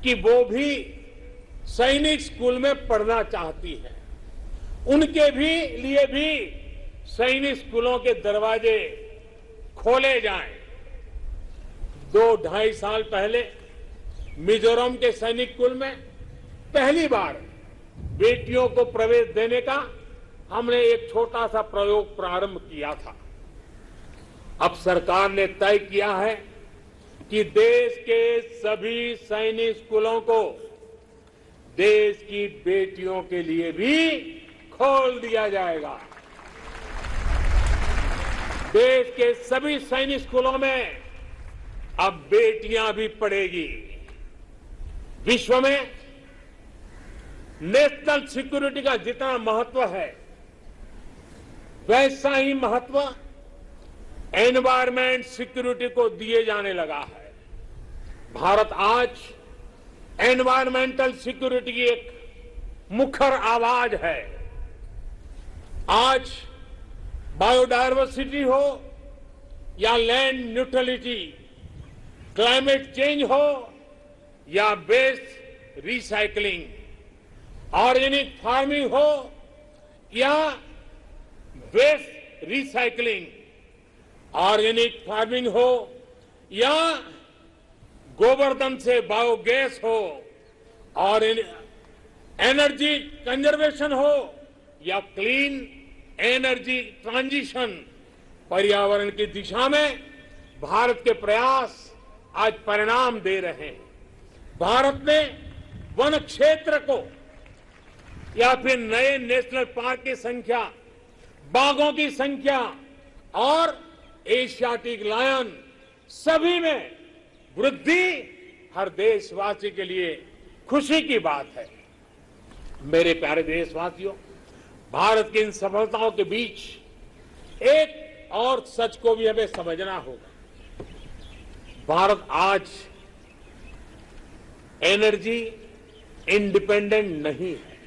कि वो भी सैनिक स्कूल में पढ़ना चाहती हैं। उनके लिए भी सैनिक स्कूलों के दरवाजे खोले जाएं। 2-2.5 साल पहले मिजोरम के सैनिक स्कूल में पहली बार बेटियों को प्रवेश देने का हमने एक छोटा सा प्रयोग प्रारंभ किया था। अब सरकार ने तय किया है कि देश के सभी सैनिक स्कूलों को देश की बेटियों के लिए भी खोल दिया जाएगा। देश के सभी सैनिक स्कूलों में अब बेटियां भी पढ़ेगी। विश्व में नेशनल सिक्योरिटी का जितना महत्व है, वैसा ही महत्व एनवायरमेंट सिक्योरिटी को दिए जाने लगा है। भारत आज एनवायरमेंटल सिक्योरिटी की एक मुखर आवाज है। आज बायोडायवर्सिटी हो या लैंड न्यूट्रलिटी, क्लाइमेट चेंज हो या वेस्ट रिसाइकलिंग, ऑर्गेनिक फार्मिंग हो या वेस्ट रिसाइकलिंग, ऑर्गेनिक फार्मिंग हो या गोवर्धन से बायोगैस हो और एनर्जी कंजर्वेशन हो या क्लीन एनर्जी ट्रांजिशन, पर्यावरण की दिशा में भारत के प्रयास आज परिणाम दे रहे हैं। भारत ने वन क्षेत्र को या फिर नए नेशनल पार्क की संख्या, बाघों की संख्या और एशियाटिक लायन सभी में वृद्धि हर देशवासी के लिए खुशी की बात है। मेरे प्यारे देशवासियों, भारत की इन सफलताओं के बीच एक और सच को भी हमें समझना होगा। भारत आज एनर्जी इंडिपेंडेंट नहीं है।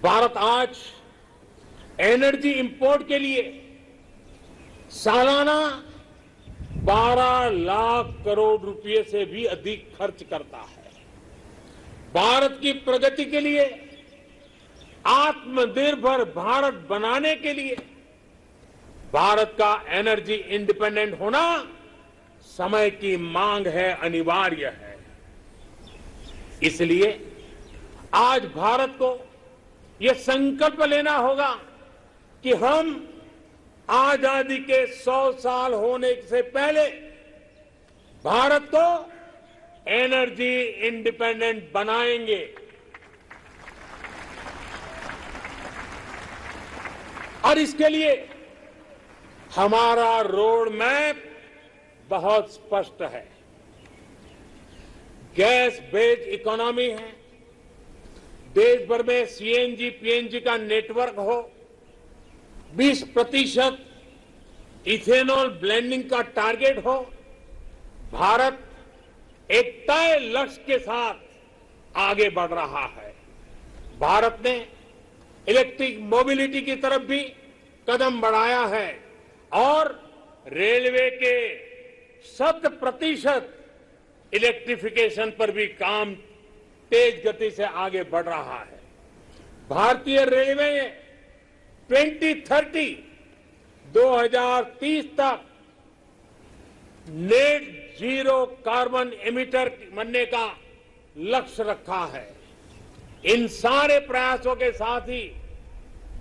भारत आज एनर्जी इंपोर्ट के लिए सालाना 12 लाख करोड़ रुपए से भी अधिक खर्च करता है। भारत की प्रगति के लिए, आत्मनिर्भर भारत बनाने के लिए भारत का एनर्जी इंडिपेंडेंट होना समय की मांग है, अनिवार्य है। इसलिए आज भारत को यह संकल्प लेना होगा कि हम आजादी के 100 साल होने से पहले भारत को एनर्जी इंडिपेंडेंट बनाएंगे। और इसके लिए हमारा रोड मैप बहुत स्पष्ट है। गैस बेस्ड इकोनॉमी है, देश भर में सीएनजी पीएनजी का नेटवर्क हो, 20% इथेनॉल ब्लेंडिंग का टारगेट हो। भारत एक तय लक्ष्य के साथ आगे बढ़ रहा है। भारत ने इलेक्ट्रिक मोबिलिटी की तरफ भी कदम बढ़ाया है और रेलवे के 100% इलेक्ट्रिफिकेशन पर भी काम तेज गति से आगे बढ़ रहा है। भारतीय रेलवे 2030 तक नेट जीरो कार्बन एमिटर बनने का लक्ष्य रखा है। इन सारे प्रयासों के साथ ही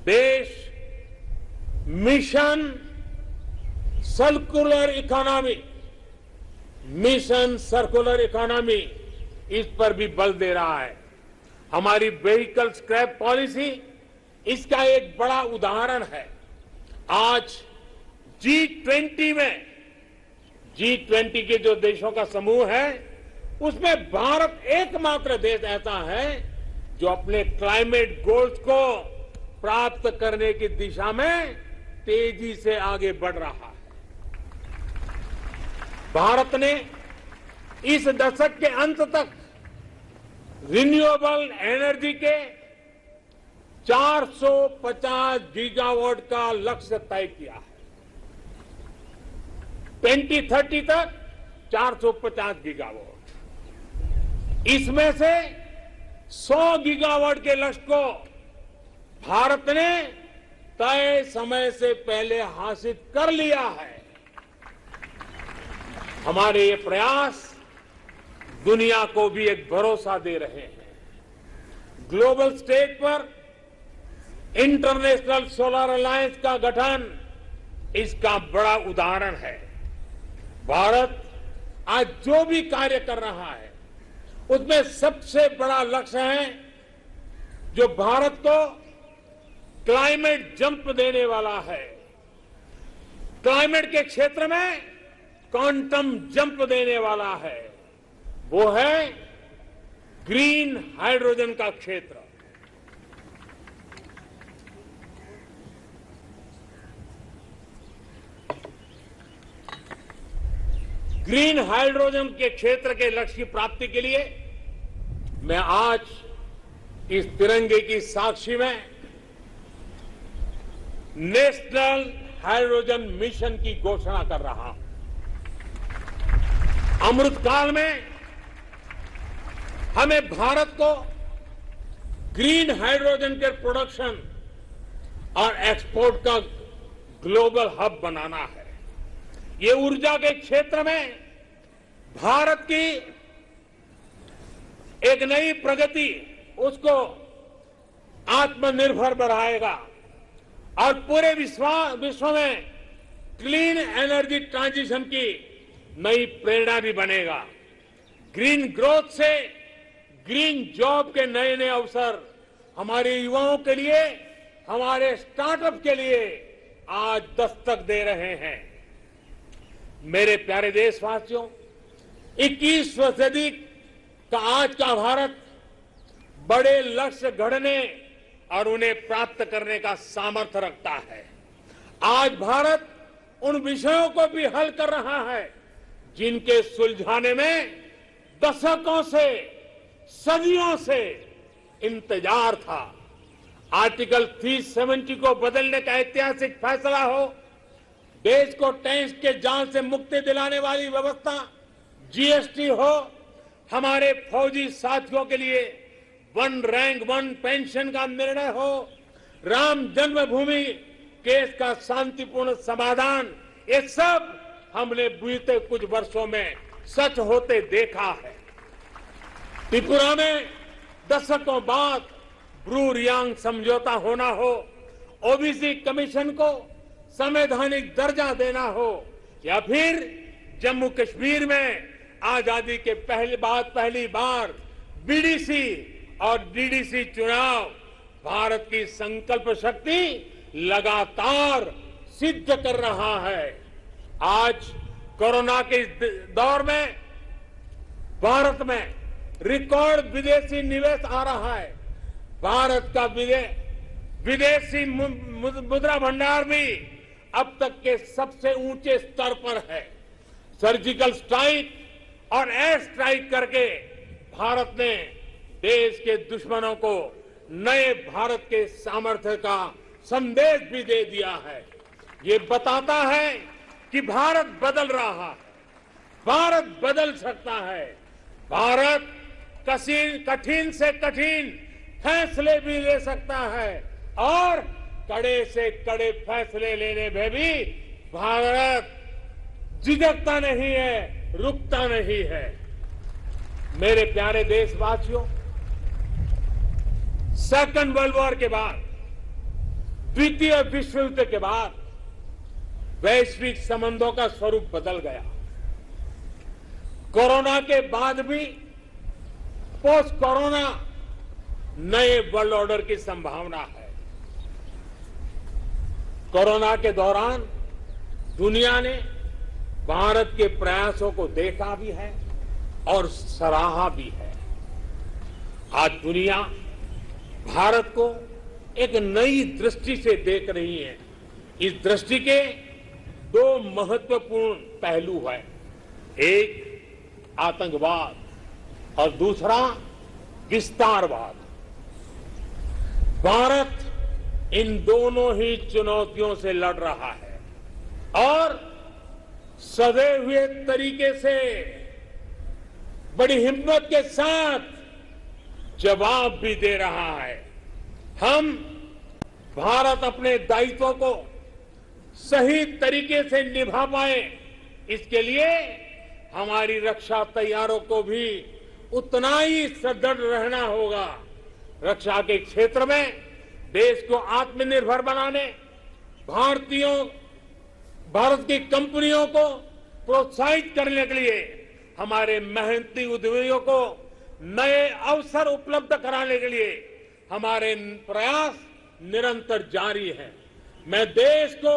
देश मिशन सर्कुलर इकोनॉमी इस पर भी बल दे रहा है। हमारी व्हीकल स्क्रैप पॉलिसी इसका एक बड़ा उदाहरण है। आज G20 के जो देशों का समूह है, उसमें भारत एकमात्र देश ऐसा है जो अपने क्लाइमेट गोल्स को प्राप्त करने की दिशा में तेजी से आगे बढ़ रहा है। भारत ने इस दशक के अंत तक रिन्यूएबल एनर्जी के 450 गीगावाट का लक्ष्य तय किया है। 2030 तक 450 गीगावाट। इसमें से 100 गीगावाट के लक्ष्य को भारत ने तय समय से पहले हासिल कर लिया है। हमारे ये प्रयास दुनिया को भी एक भरोसा दे रहे हैं। ग्लोबल स्टेज पर इंटरनेशनल सोलर अलायंस का गठन इसका बड़ा उदाहरण है। भारत आज जो भी कार्य कर रहा है उसमें सबसे बड़ा लक्ष्य है जो भारत को क्लाइमेट जंप देने वाला है, क्लाइमेट के क्षेत्र में क्वांटम जंप देने वाला है, वो है ग्रीन हाइड्रोजन का क्षेत्र। ग्रीन हाइड्रोजन के क्षेत्र के लक्ष्य की प्राप्ति के लिए मैं आज इस तिरंगे की साक्षी में नेशनल हाइड्रोजन मिशन की घोषणा कर रहा हूं। अमृतकाल में हमें भारत को ग्रीन हाइड्रोजन के प्रोडक्शन और एक्सपोर्ट का ग्लोबल हब बनाना है। ये ऊर्जा के क्षेत्र में भारत की एक नई प्रगति उसको आत्मनिर्भर बनाएगा और पूरे विश्व में क्लीन एनर्जी ट्रांजिशन की नई प्रेरणा भी बनेगा। ग्रीन ग्रोथ से ग्रीन जॉब के नए नए अवसर हमारे युवाओं के लिए, हमारे स्टार्टअप के लिए आज दस्तक दे रहे हैं। मेरे प्यारे देशवासियों, 21वीं सदी का आज का भारत बड़े लक्ष्य गढ़ने और उन्हें प्राप्त करने का सामर्थ्य रखता है। आज भारत उन विषयों को भी हल कर रहा है जिनके सुलझाने में दशकों से, सदियों से इंतजार था। आर्टिकल 370 को बदलने का ऐतिहासिक फैसला हो, देश को टैक्स के जाल से मुक्ति दिलाने वाली व्यवस्था, जीएसटी हो, हमारे फौजी साथियों के लिए वन रैंक वन पेंशन का निर्णय हो, राम जन्मभूमि केस का शांतिपूर्ण समाधान, ये सब हमने बीते कुछ वर्षों में सच होते देखा है। त्रिपुरा में दशकों बाद ब्रू रियांग समझौता होना हो, ओबीसी कमीशन को संवैधानिक दर्जा देना हो, या फिर जम्मू कश्मीर में आजादी के पहली बार बीडीसी और डीडीसी चुनाव, भारत की संकल्प शक्ति लगातार सिद्ध कर रहा है। आज कोरोना के इस दौर में भारत में रिकॉर्ड विदेशी निवेश आ रहा है। भारत का विदेशी मुद्रा भंडार भी अब तक के सबसे ऊंचे स्तर पर है। सर्जिकल स्ट्राइक और एयर स्ट्राइक करके भारत ने देश के दुश्मनों को नए भारत के सामर्थ्य का संदेश भी दे दिया है। ये बताता है कि भारत बदल रहा है, भारत बदल सकता है। भारत कठिन से कठिन फैसले भी ले सकता है और कड़े से कड़े फैसले लेने में भी भारत झिझकता नहीं है, रुकता नहीं है। मेरे प्यारे देशवासियों, सेकंड वर्ल्ड वॉर के बाद, द्वितीय विश्व युद्ध के बाद वैश्विक संबंधों का स्वरूप बदल गया। कोरोना के बाद भी पोस्ट कोरोना नए वर्ल्ड ऑर्डर की संभावना है। कोरोना के दौरान दुनिया ने भारत के प्रयासों को देखा भी है और सराहा भी है। आज दुनिया भारत को एक नई दृष्टि से देख रही हैं। इस दृष्टि के दो महत्वपूर्ण पहलू हैं, एक आतंकवाद और दूसरा विस्तारवाद। भारत इन दोनों ही चुनौतियों से लड़ रहा है और सधे हुए तरीके से बड़ी हिम्मत के साथ जवाब भी दे रहा है। हम भारत अपने दायित्वों को सही तरीके से निभा पाए, इसके लिए हमारी रक्षा तैयारों को भी उतना ही सदृढ़ रहना होगा। रक्षा के क्षेत्र में देश को आत्मनिर्भर बनाने, भारत की कंपनियों को प्रोत्साहित करने के लिए हमारे मेहनती उद्यमियों को नए अवसर उपलब्ध कराने के लिए हमारे प्रयास निरंतर जारी हैं। मैं देश को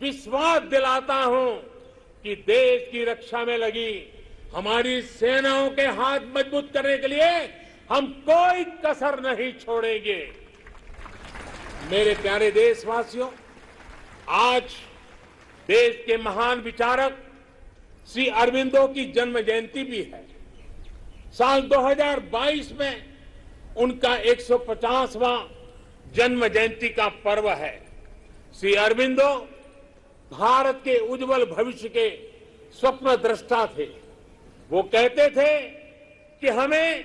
विश्वास दिलाता हूं कि देश की रक्षा में लगी हमारी सेनाओं के हाथ मजबूत करने के लिए हम कोई कसर नहीं छोड़ेंगे। मेरे प्यारे देशवासियों, आज देश के महान विचारक श्री अरविंदो की जन्म जयंती भी है। साल 2022 में उनका 150वां जन्म जयंती का पर्व है। श्री अरविंदो भारत के उज्जवल भविष्य के स्वप्न दृष्टा थे। वो कहते थे कि हमें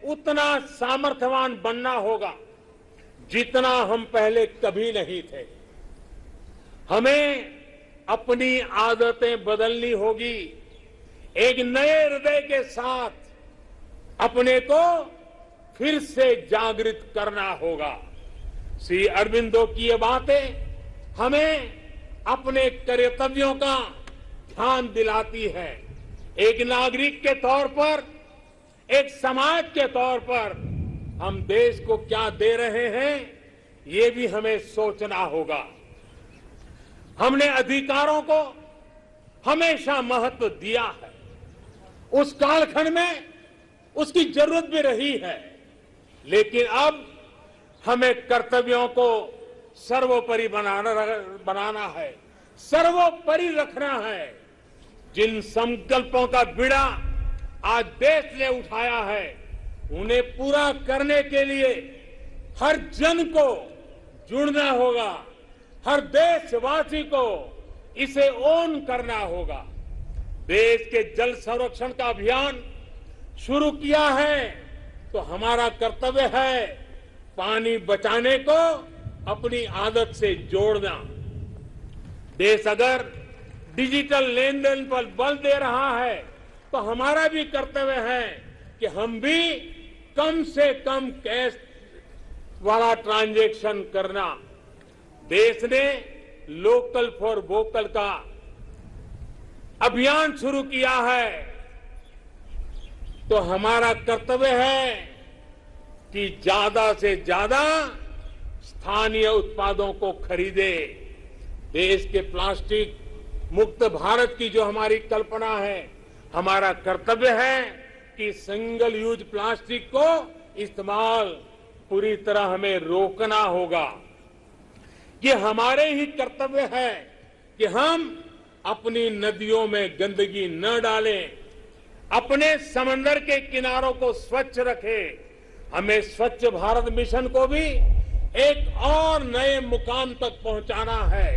उतना सामर्थ्यवान बनना होगा जितना हम पहले कभी नहीं थे। हमें अपनी आदतें बदलनी होगी, एक नए हृदय के साथ अपने को फिर से जागृत करना होगा। श्री अरविंदो की ये बातें हमें अपने कर्तव्यों का ध्यान दिलाती है। एक नागरिक के तौर पर, एक समाज के तौर पर हम देश को क्या दे रहे हैं, ये भी हमें सोचना होगा। हमने अधिकारों को हमेशा महत्व दिया है। उस कालखंड में उसकी जरूरत भी रही है, लेकिन अब हमें कर्तव्यों को सर्वोपरि बनाना है, सर्वोपरि रखना है। जिन संकल्पों का बीड़ा आज देश ने उठाया है, उन्हें पूरा करने के लिए हर जन को जुड़ना होगा, हर देशवासी को इसे ओन करना होगा। देश के जल संरक्षण का अभियान शुरू किया है तो हमारा कर्तव्य है पानी बचाने को अपनी आदत से जोड़ना। देश अगर डिजिटल लेन देन पर बल दे रहा है तो हमारा भी कर्तव्य है कि हम भी कम से कम कैश वाला ट्रांजैक्शन करना। देश ने लोकल फॉर वोकल का अभियान शुरू किया है तो हमारा कर्तव्य है कि ज्यादा से ज्यादा स्थानीय उत्पादों को खरीदे। देश के प्लास्टिक मुक्त भारत की जो हमारी कल्पना है, हमारा कर्तव्य है कि सिंगल यूज प्लास्टिक को इस्तेमाल पूरी तरह हमें रोकना होगा। ये हमारे ही कर्तव्य है कि हम अपनी नदियों में गंदगी न डालें, अपने समंदर के किनारों को स्वच्छ रखें। हमें स्वच्छ भारत मिशन को भी एक और नए मुकाम तक पहुंचाना है।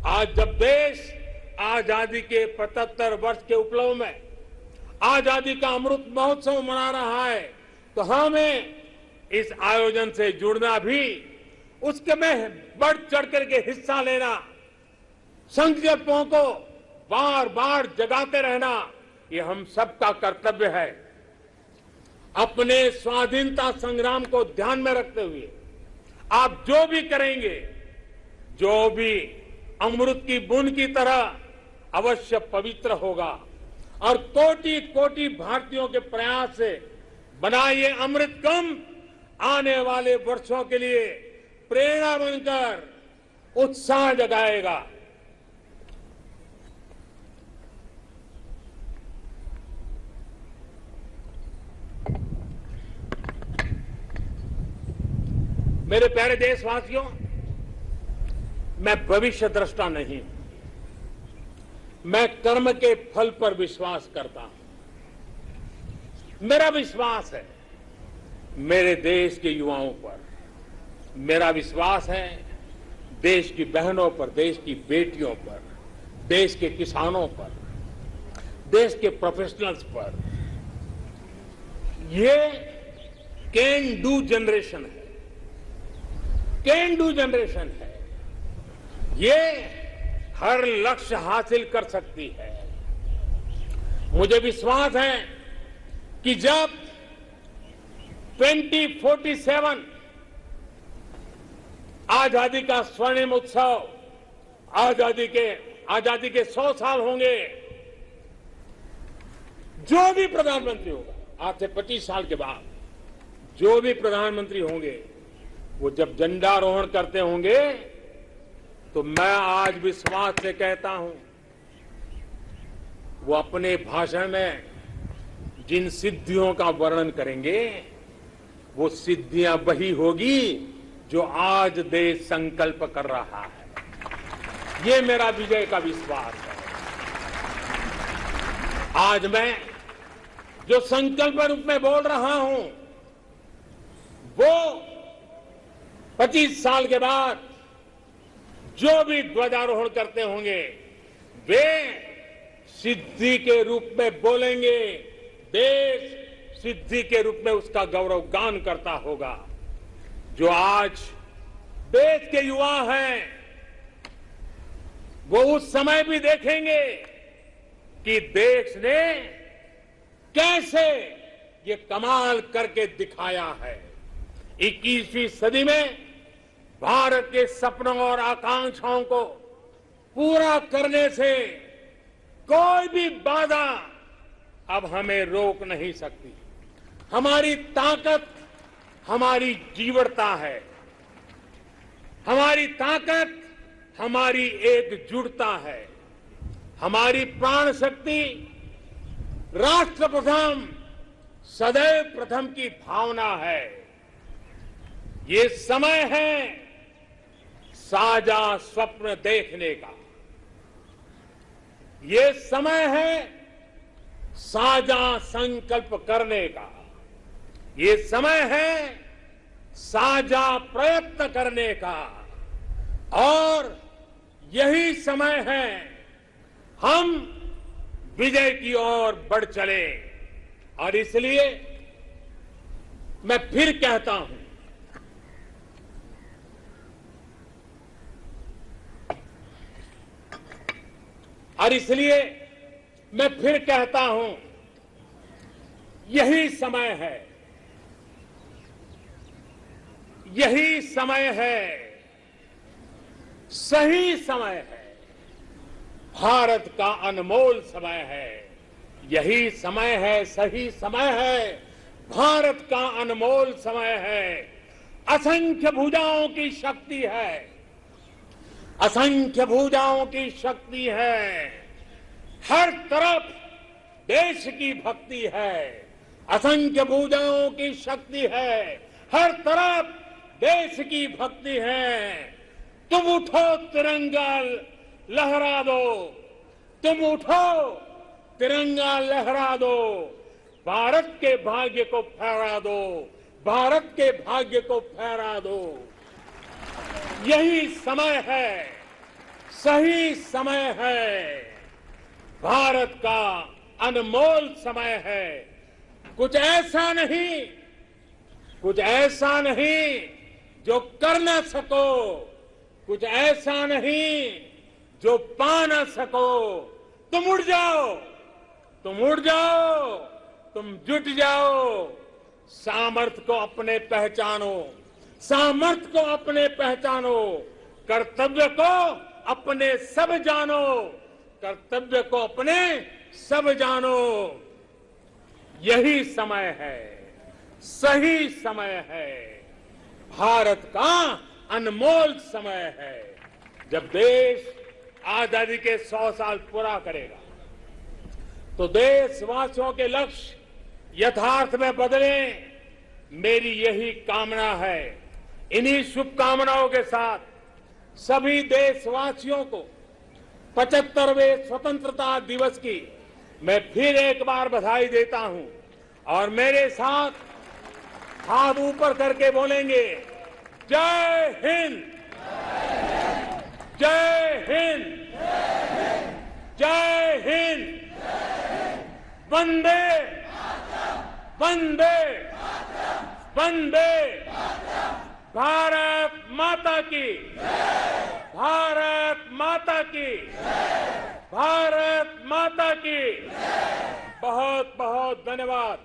आज जब देश आजादी के 75 वर्ष के उपलक्ष्य में आजादी का अमृत महोत्सव मना रहा है तो हमें इस आयोजन से जुड़ना भी, उसके में बढ़ चढ़ करके हिस्सा लेना, संकल्पों को बार बार जगाते रहना, ये हम सबका कर्तव्य है। अपने स्वाधीनता संग्राम को ध्यान में रखते हुए आप जो भी करेंगे, जो भी अमृत की बूंद की तरह अवश्य पवित्र होगा और कोटि कोटि भारतीयों के प्रयास से बना ये अमृत कम आने वाले वर्षों के लिए प्रेरणा बनकर उत्साह जगाएगा। मेरे प्यारे देशवासियों, मैं भविष्य दृष्टा नहीं हूं। मैं कर्म के फल पर विश्वास करता हूं। मेरा विश्वास है मेरे देश के युवाओं पर, मेरा विश्वास है देश की बहनों पर, देश की बेटियों पर, देश के किसानों पर, देश के प्रोफेशनल्स पर। ये कैन डू जनरेशन है, कैन डू जनरेशन है। ये हर लक्ष्य हासिल कर सकती है। मुझे विश्वास है कि जब 2047 आजादी का स्वर्णिम उत्सव, आजादी के 100 साल होंगे, जो भी प्रधानमंत्री होगा आज से 25 साल के बाद, जो भी प्रधानमंत्री होंगे, वो जब झंडारोहण करते होंगे, तो मैं आज विश्वास से कहता हूं, वो अपने भाषण में जिन सिद्धियों का वर्णन करेंगे, वो सिद्धियां वही होगी जो आज देश संकल्प कर रहा है। ये मेरा विजय का विश्वास है। आज मैं जो संकल्प रूप में बोल रहा हूं, वो 25 साल के बाद जो भी ध्वजारोहण करते होंगे, वे सिद्धि के रूप में बोलेंगे। देश सिद्धि के रूप में उसका गौरव गान करता होगा। जो आज देश के युवा हैं, वो उस समय भी देखेंगे कि देश ने कैसे ये कमाल करके दिखाया है। 21वीं सदी में भारत के सपनों और आकांक्षाओं को पूरा करने से कोई भी बाधा अब हमें रोक नहीं सकती। हमारी ताकत हमारी जीवटता है, हमारी ताकत हमारी एकजुटता है, हमारी प्राण शक्ति राष्ट्र प्रथम, सदैव प्रथम की भावना है। ये समय है साझा स्वप्न देखने का, ये समय है साझा संकल्प करने का, ये समय है साझा प्रयत्न करने का, और यही समय है हम विजय की ओर बढ़ चले। और इसलिए मैं फिर कहता हूं, और इसलिए मैं फिर कहता हूं, यही समय है, यही समय है, सही समय है, भारत का अनमोल समय है। यही समय है, सही समय है, भारत का अनमोल समय है। असंख्य भुजाओं की शक्ति है, असंख्य भुजाओं की शक्ति है। हर तरफ देश की भक्ति है, असंख्य भुजाओं की शक्ति है, हर तरफ देश की भक्ति है। तुम उठो तिरंगा लहरा दो, तुम उठो तिरंगा लहरा दो, भारत के भाग्य को फहरा दो, भारत के भाग्य को फहरा दो। यही समय है, सही समय है, भारत का अनमोल समय है। कुछ ऐसा नहीं, कुछ ऐसा नहीं जो कर न सको, कुछ ऐसा नहीं जो पा न सको। तुम उड़ जाओ, तुम उड़ जाओ, तुम जुट जाओ। सामर्थ्य को अपने पहचानो, सामर्थ्य को अपने पहचानो, कर्तव्य को अपने सब जानो, कर्तव्य को अपने सब जानो। यही समय है, सही समय है, भारत का अनमोल समय है। जब देश आजादी के 100 साल पूरा करेगा, तो देशवासियों के लक्ष्य यथार्थ में बदले, मेरी यही कामना है। इन्हीं शुभकामनाओं के साथ सभी देशवासियों को 75वें स्वतंत्रता दिवस की मैं फिर एक बार बधाई देता हूं और मेरे साथ हाथ ऊपर करके बोलेंगे, जय हिंद, जय हिंद, जय हिंद, वंदे वंदे वंदे, भारत माता की, भारत माता की, भारत माता की। बहुत बहुत धन्यवाद।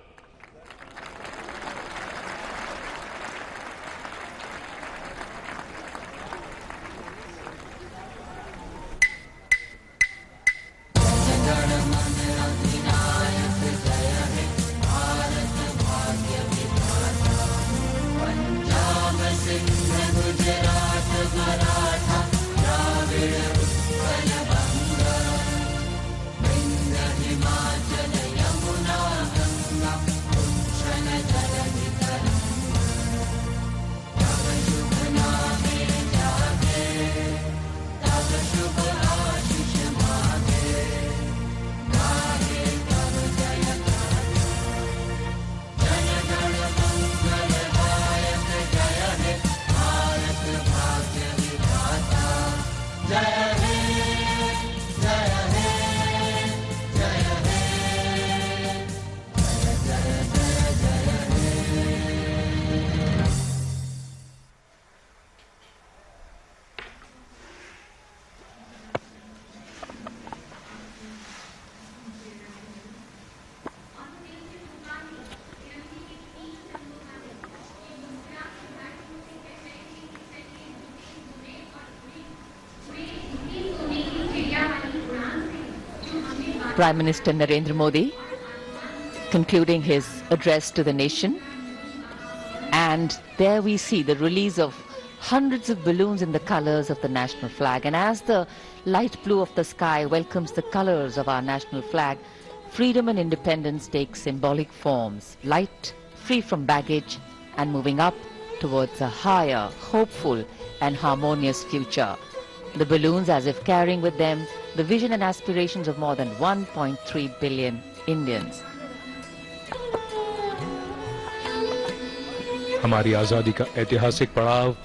Prime Minister Narendra Modi concluding his address to the nation, and there we see the release of hundreds of balloons in the colors of the national flag. And as the light blue of the sky welcomes the colors of our national flag, freedom and independence take symbolic forms, light, free from baggage, and moving up towards a higher, hopeful and harmonious future. The balloons as if carrying with them the vision and aspirations of more than 1.3 billion Indians. हमारी आजादी का ऐतिहासिक पड़ाव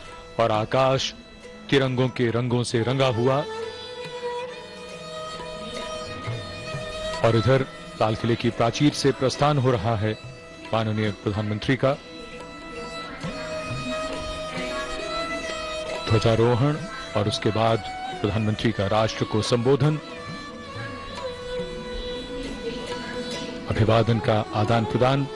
और आकाश तिरंगों के रंगों से रंगा हुआ, और इधर लाल किले की प्राचीर से प्रस्थान हो रहा है माननीय प्रधानमंत्री का ध्वजारोहण, और उसके बाद प्रधानमंत्री का राष्ट्र को संबोधन, अभिवादन का आदान प्रदान।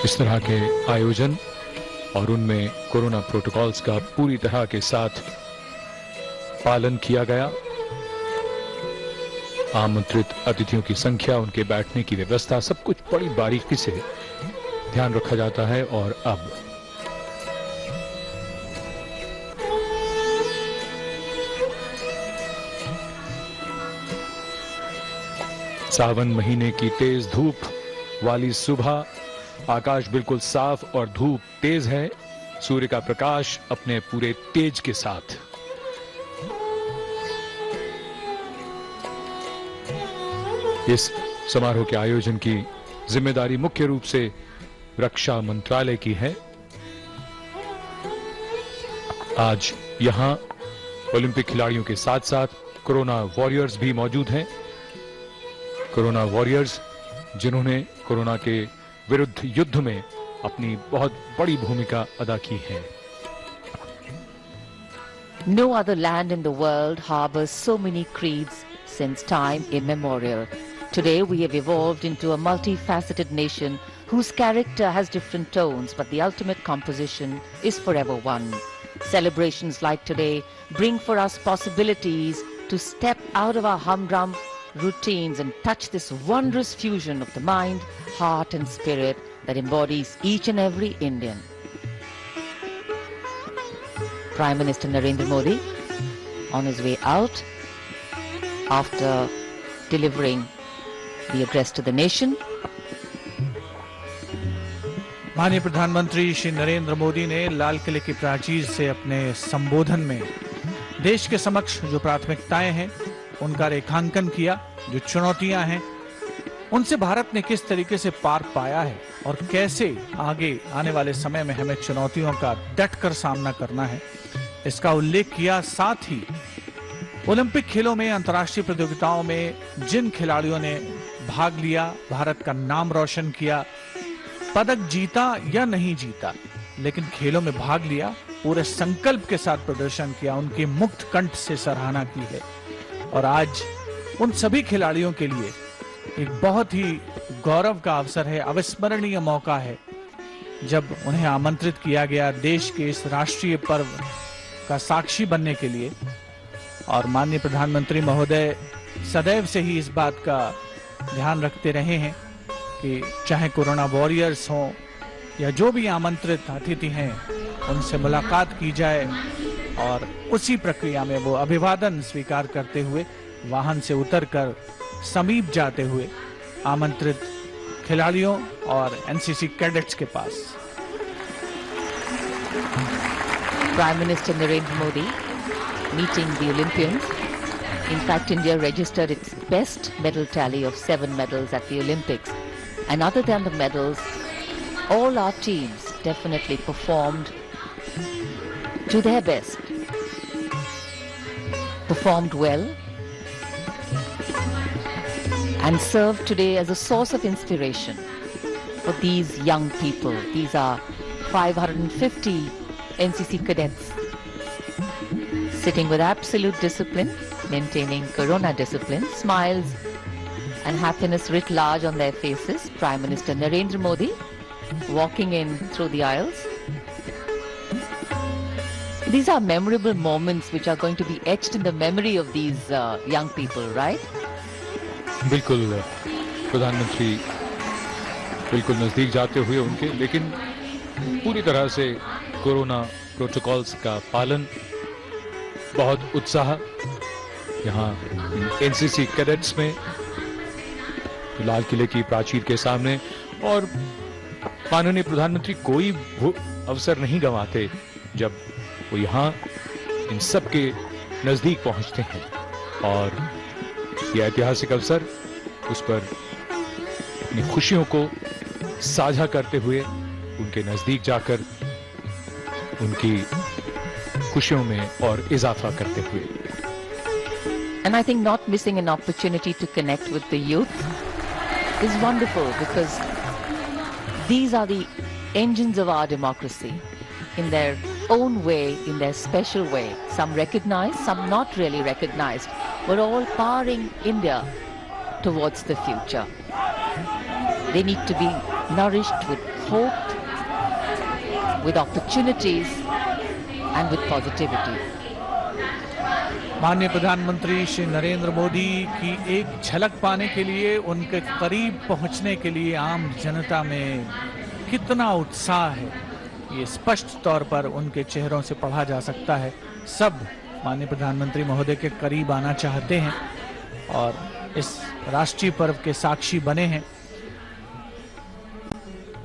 इस तरह के आयोजन और उनमें कोरोना प्रोटोकॉल्स का पूरी तरह के साथ पालन किया गया। आमंत्रित अतिथियों की संख्या, उनके बैठने की व्यवस्था, सब कुछ बड़ी बारीकी से ध्यान रखा जाता है। और अब सावन महीने की तेज धूप वाली सुबह, आकाश बिल्कुल साफ और धूप तेज है, सूर्य का प्रकाश अपने पूरे तेज के साथ। इस समारोह के आयोजन की जिम्मेदारी मुख्य रूप से रक्षा मंत्रालय की है। आज यहां ओलंपिक खिलाड़ियों के साथ साथ कोरोना वॉरियर्स भी मौजूद हैं। कोरोना वॉरियर्स जिन्होंने कोरोना के विरुद्ध युद्ध में अपनी बहुत बड़ी भूमिका अदा की है। No other land in the world harbors so many creeds since time immemorial. Today we have evolved into a multifaceted nation whose character has different tones, but the ultimate composition is forever one. Celebrations like today bring for us possibilities to step out of our humdrum routines and touch this wondrous fusion of the mind, heart and spirit that embodies each and every Indian. Prime Minister Narendra Modi, on his way out, after delivering the address to the nation. माननीय प्रधानमंत्री श्री नरेंद्र मोदी ने लाल किले की प्राचीर से अपने संबोधन में देश के समक्ष जो प्राथमिकताएं हैं उनका रेखांकन किया, जो चुनौतियां हैं उनसे भारत ने किस तरीके से पार पाया है और कैसे आगे आने वाले समय में हमें चुनौतियों का डटकर सामना करना है, इसका उल्लेख किया। साथ ही ओलंपिक खेलों में, अंतर्राष्ट्रीय प्रतियोगिताओं में जिन खिलाड़ियों ने भाग लिया, भारत का नाम रोशन किया, पदक जीता या नहीं जीता, लेकिन खेलों में भाग लिया, पूरे संकल्प के साथ प्रदर्शन किया, उनकी मुक्त कंठ से सराहना की है। और आज उन सभी खिलाड़ियों के लिए एक बहुत ही गौरव का अवसर है, अविस्मरणीय मौका है जब उन्हें आमंत्रित किया गया देश के इस राष्ट्रीय पर्व का साक्षी बनने के लिए। और माननीय प्रधानमंत्री महोदय सदैव से ही इस बात का ध्यान रखते रहे हैं कि चाहे कोरोना वॉरियर्स हों या जो भी आमंत्रित अतिथि हैं उनसे मुलाकात की जाए, और उसी प्रक्रिया में वो अभिवादन स्वीकार करते हुए वाहन से उतरकर समीप जाते हुए आमंत्रित खिलाड़ियों और एनसीसी कैडेट्स के पास। Prime Minister Narendra Modi meeting the Olympians. In fact, India registered its best medal tally of 7 medals at the Olympics. And other than the medals, all our teams definitely performed to their best, performed well, and served today as a source of inspiration for these young people. These are 550 NCC cadets sitting with absolute discipline, maintaining corona discipline, smiles and happiness writ large on their faces. Prime Minister Narendra Modi walking in through the aisles. These are memorable moments which are going to be etched in the memory of these young people, right? बिल्कुल प्रधानमंत्री बिल्कुल नजदीक जाते हुए उनके, लेकिन पूरी तरह से कोरोना प्रोटोकॉल्स का पालन, बहुत उत्साह यहाँ एनसीसी कैडेट्स में लाल किले की प्राचीर के सामने। और माननीय प्रधानमंत्री कोई अवसर नहीं गंवाते जब वो यहाँ इन सब के नजदीक पहुंचते हैं, और यह ऐतिहासिक अवसर, उस पर अपनी खुशियों को साझा करते हुए उनके नजदीक जाकर उनकी खुशियों में और इजाफा करते हुए। And I think not missing an opportunity to connect with the youth is wonderful, because these are the engines of our democracy in their own way, in their special way. Some recognized, some not really recognized, but all powering India towards the future. They need to be nourished with hope, with opportunities and with positivity. माननीय प्रधानमंत्री श्री नरेंद्र मोदी की एक झलक पाने के लिए, उनके करीब पहुंचने के लिए आम जनता में कितना उत्साह है, ये स्पष्ट तौर पर उनके चेहरों से पढ़ा जा सकता है। सब माननीय प्रधानमंत्री महोदय के करीब आना चाहते हैं और इस राष्ट्रीय पर्व के साक्षी बने हैं।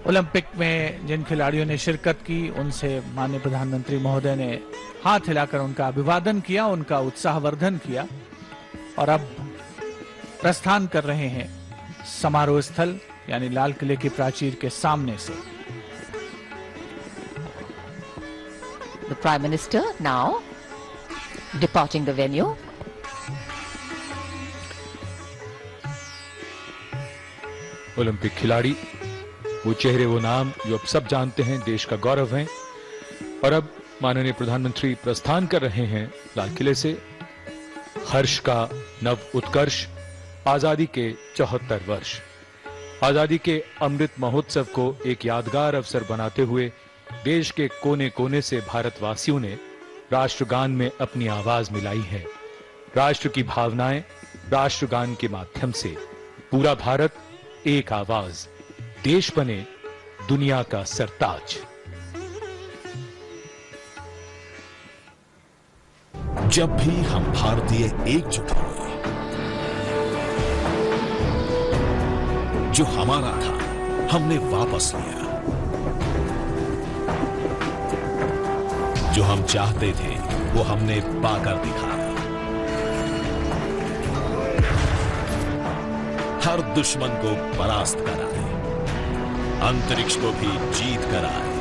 ओलंपिक में जिन खिलाड़ियों ने शिरकत की, उनसे माननीय प्रधानमंत्री महोदय ने हाथ हिलाकर उनका अभिवादन किया, उनका उत्साहवर्धन किया, और अब प्रस्थान कर रहे हैं समारोह स्थल यानी लाल किले की प्राचीर के सामने से। The Prime Minister now departing the venue. Olympic खिलाड़ी, वो चेहरे, वो नाम जो अब सब जानते हैं, देश का गौरव हैं। और अब माननीय प्रधानमंत्री प्रस्थान कर रहे हैं लाल किले से। हर्ष का नव उत्कर्ष, आजादी के 74 वर्ष, आजादी के अमृत महोत्सव को एक यादगार अवसर बनाते हुए देश के कोने कोने से भारतवासियों ने राष्ट्रगान में अपनी आवाज मिलाई है। राष्ट्र की भावनाएं राष्ट्रगान के माध्यम से, पूरा भारत एक आवाज, देश बने दुनिया का सरताज। जब भी हम भारतीय एकजुट हुए, जो हमारा था हमने वापस लिया, जो हम चाहते थे वो हमने पाकर दिखाया। हर दुश्मन को परास्त कराए, अंतरिक्ष को भी जीत कर आए।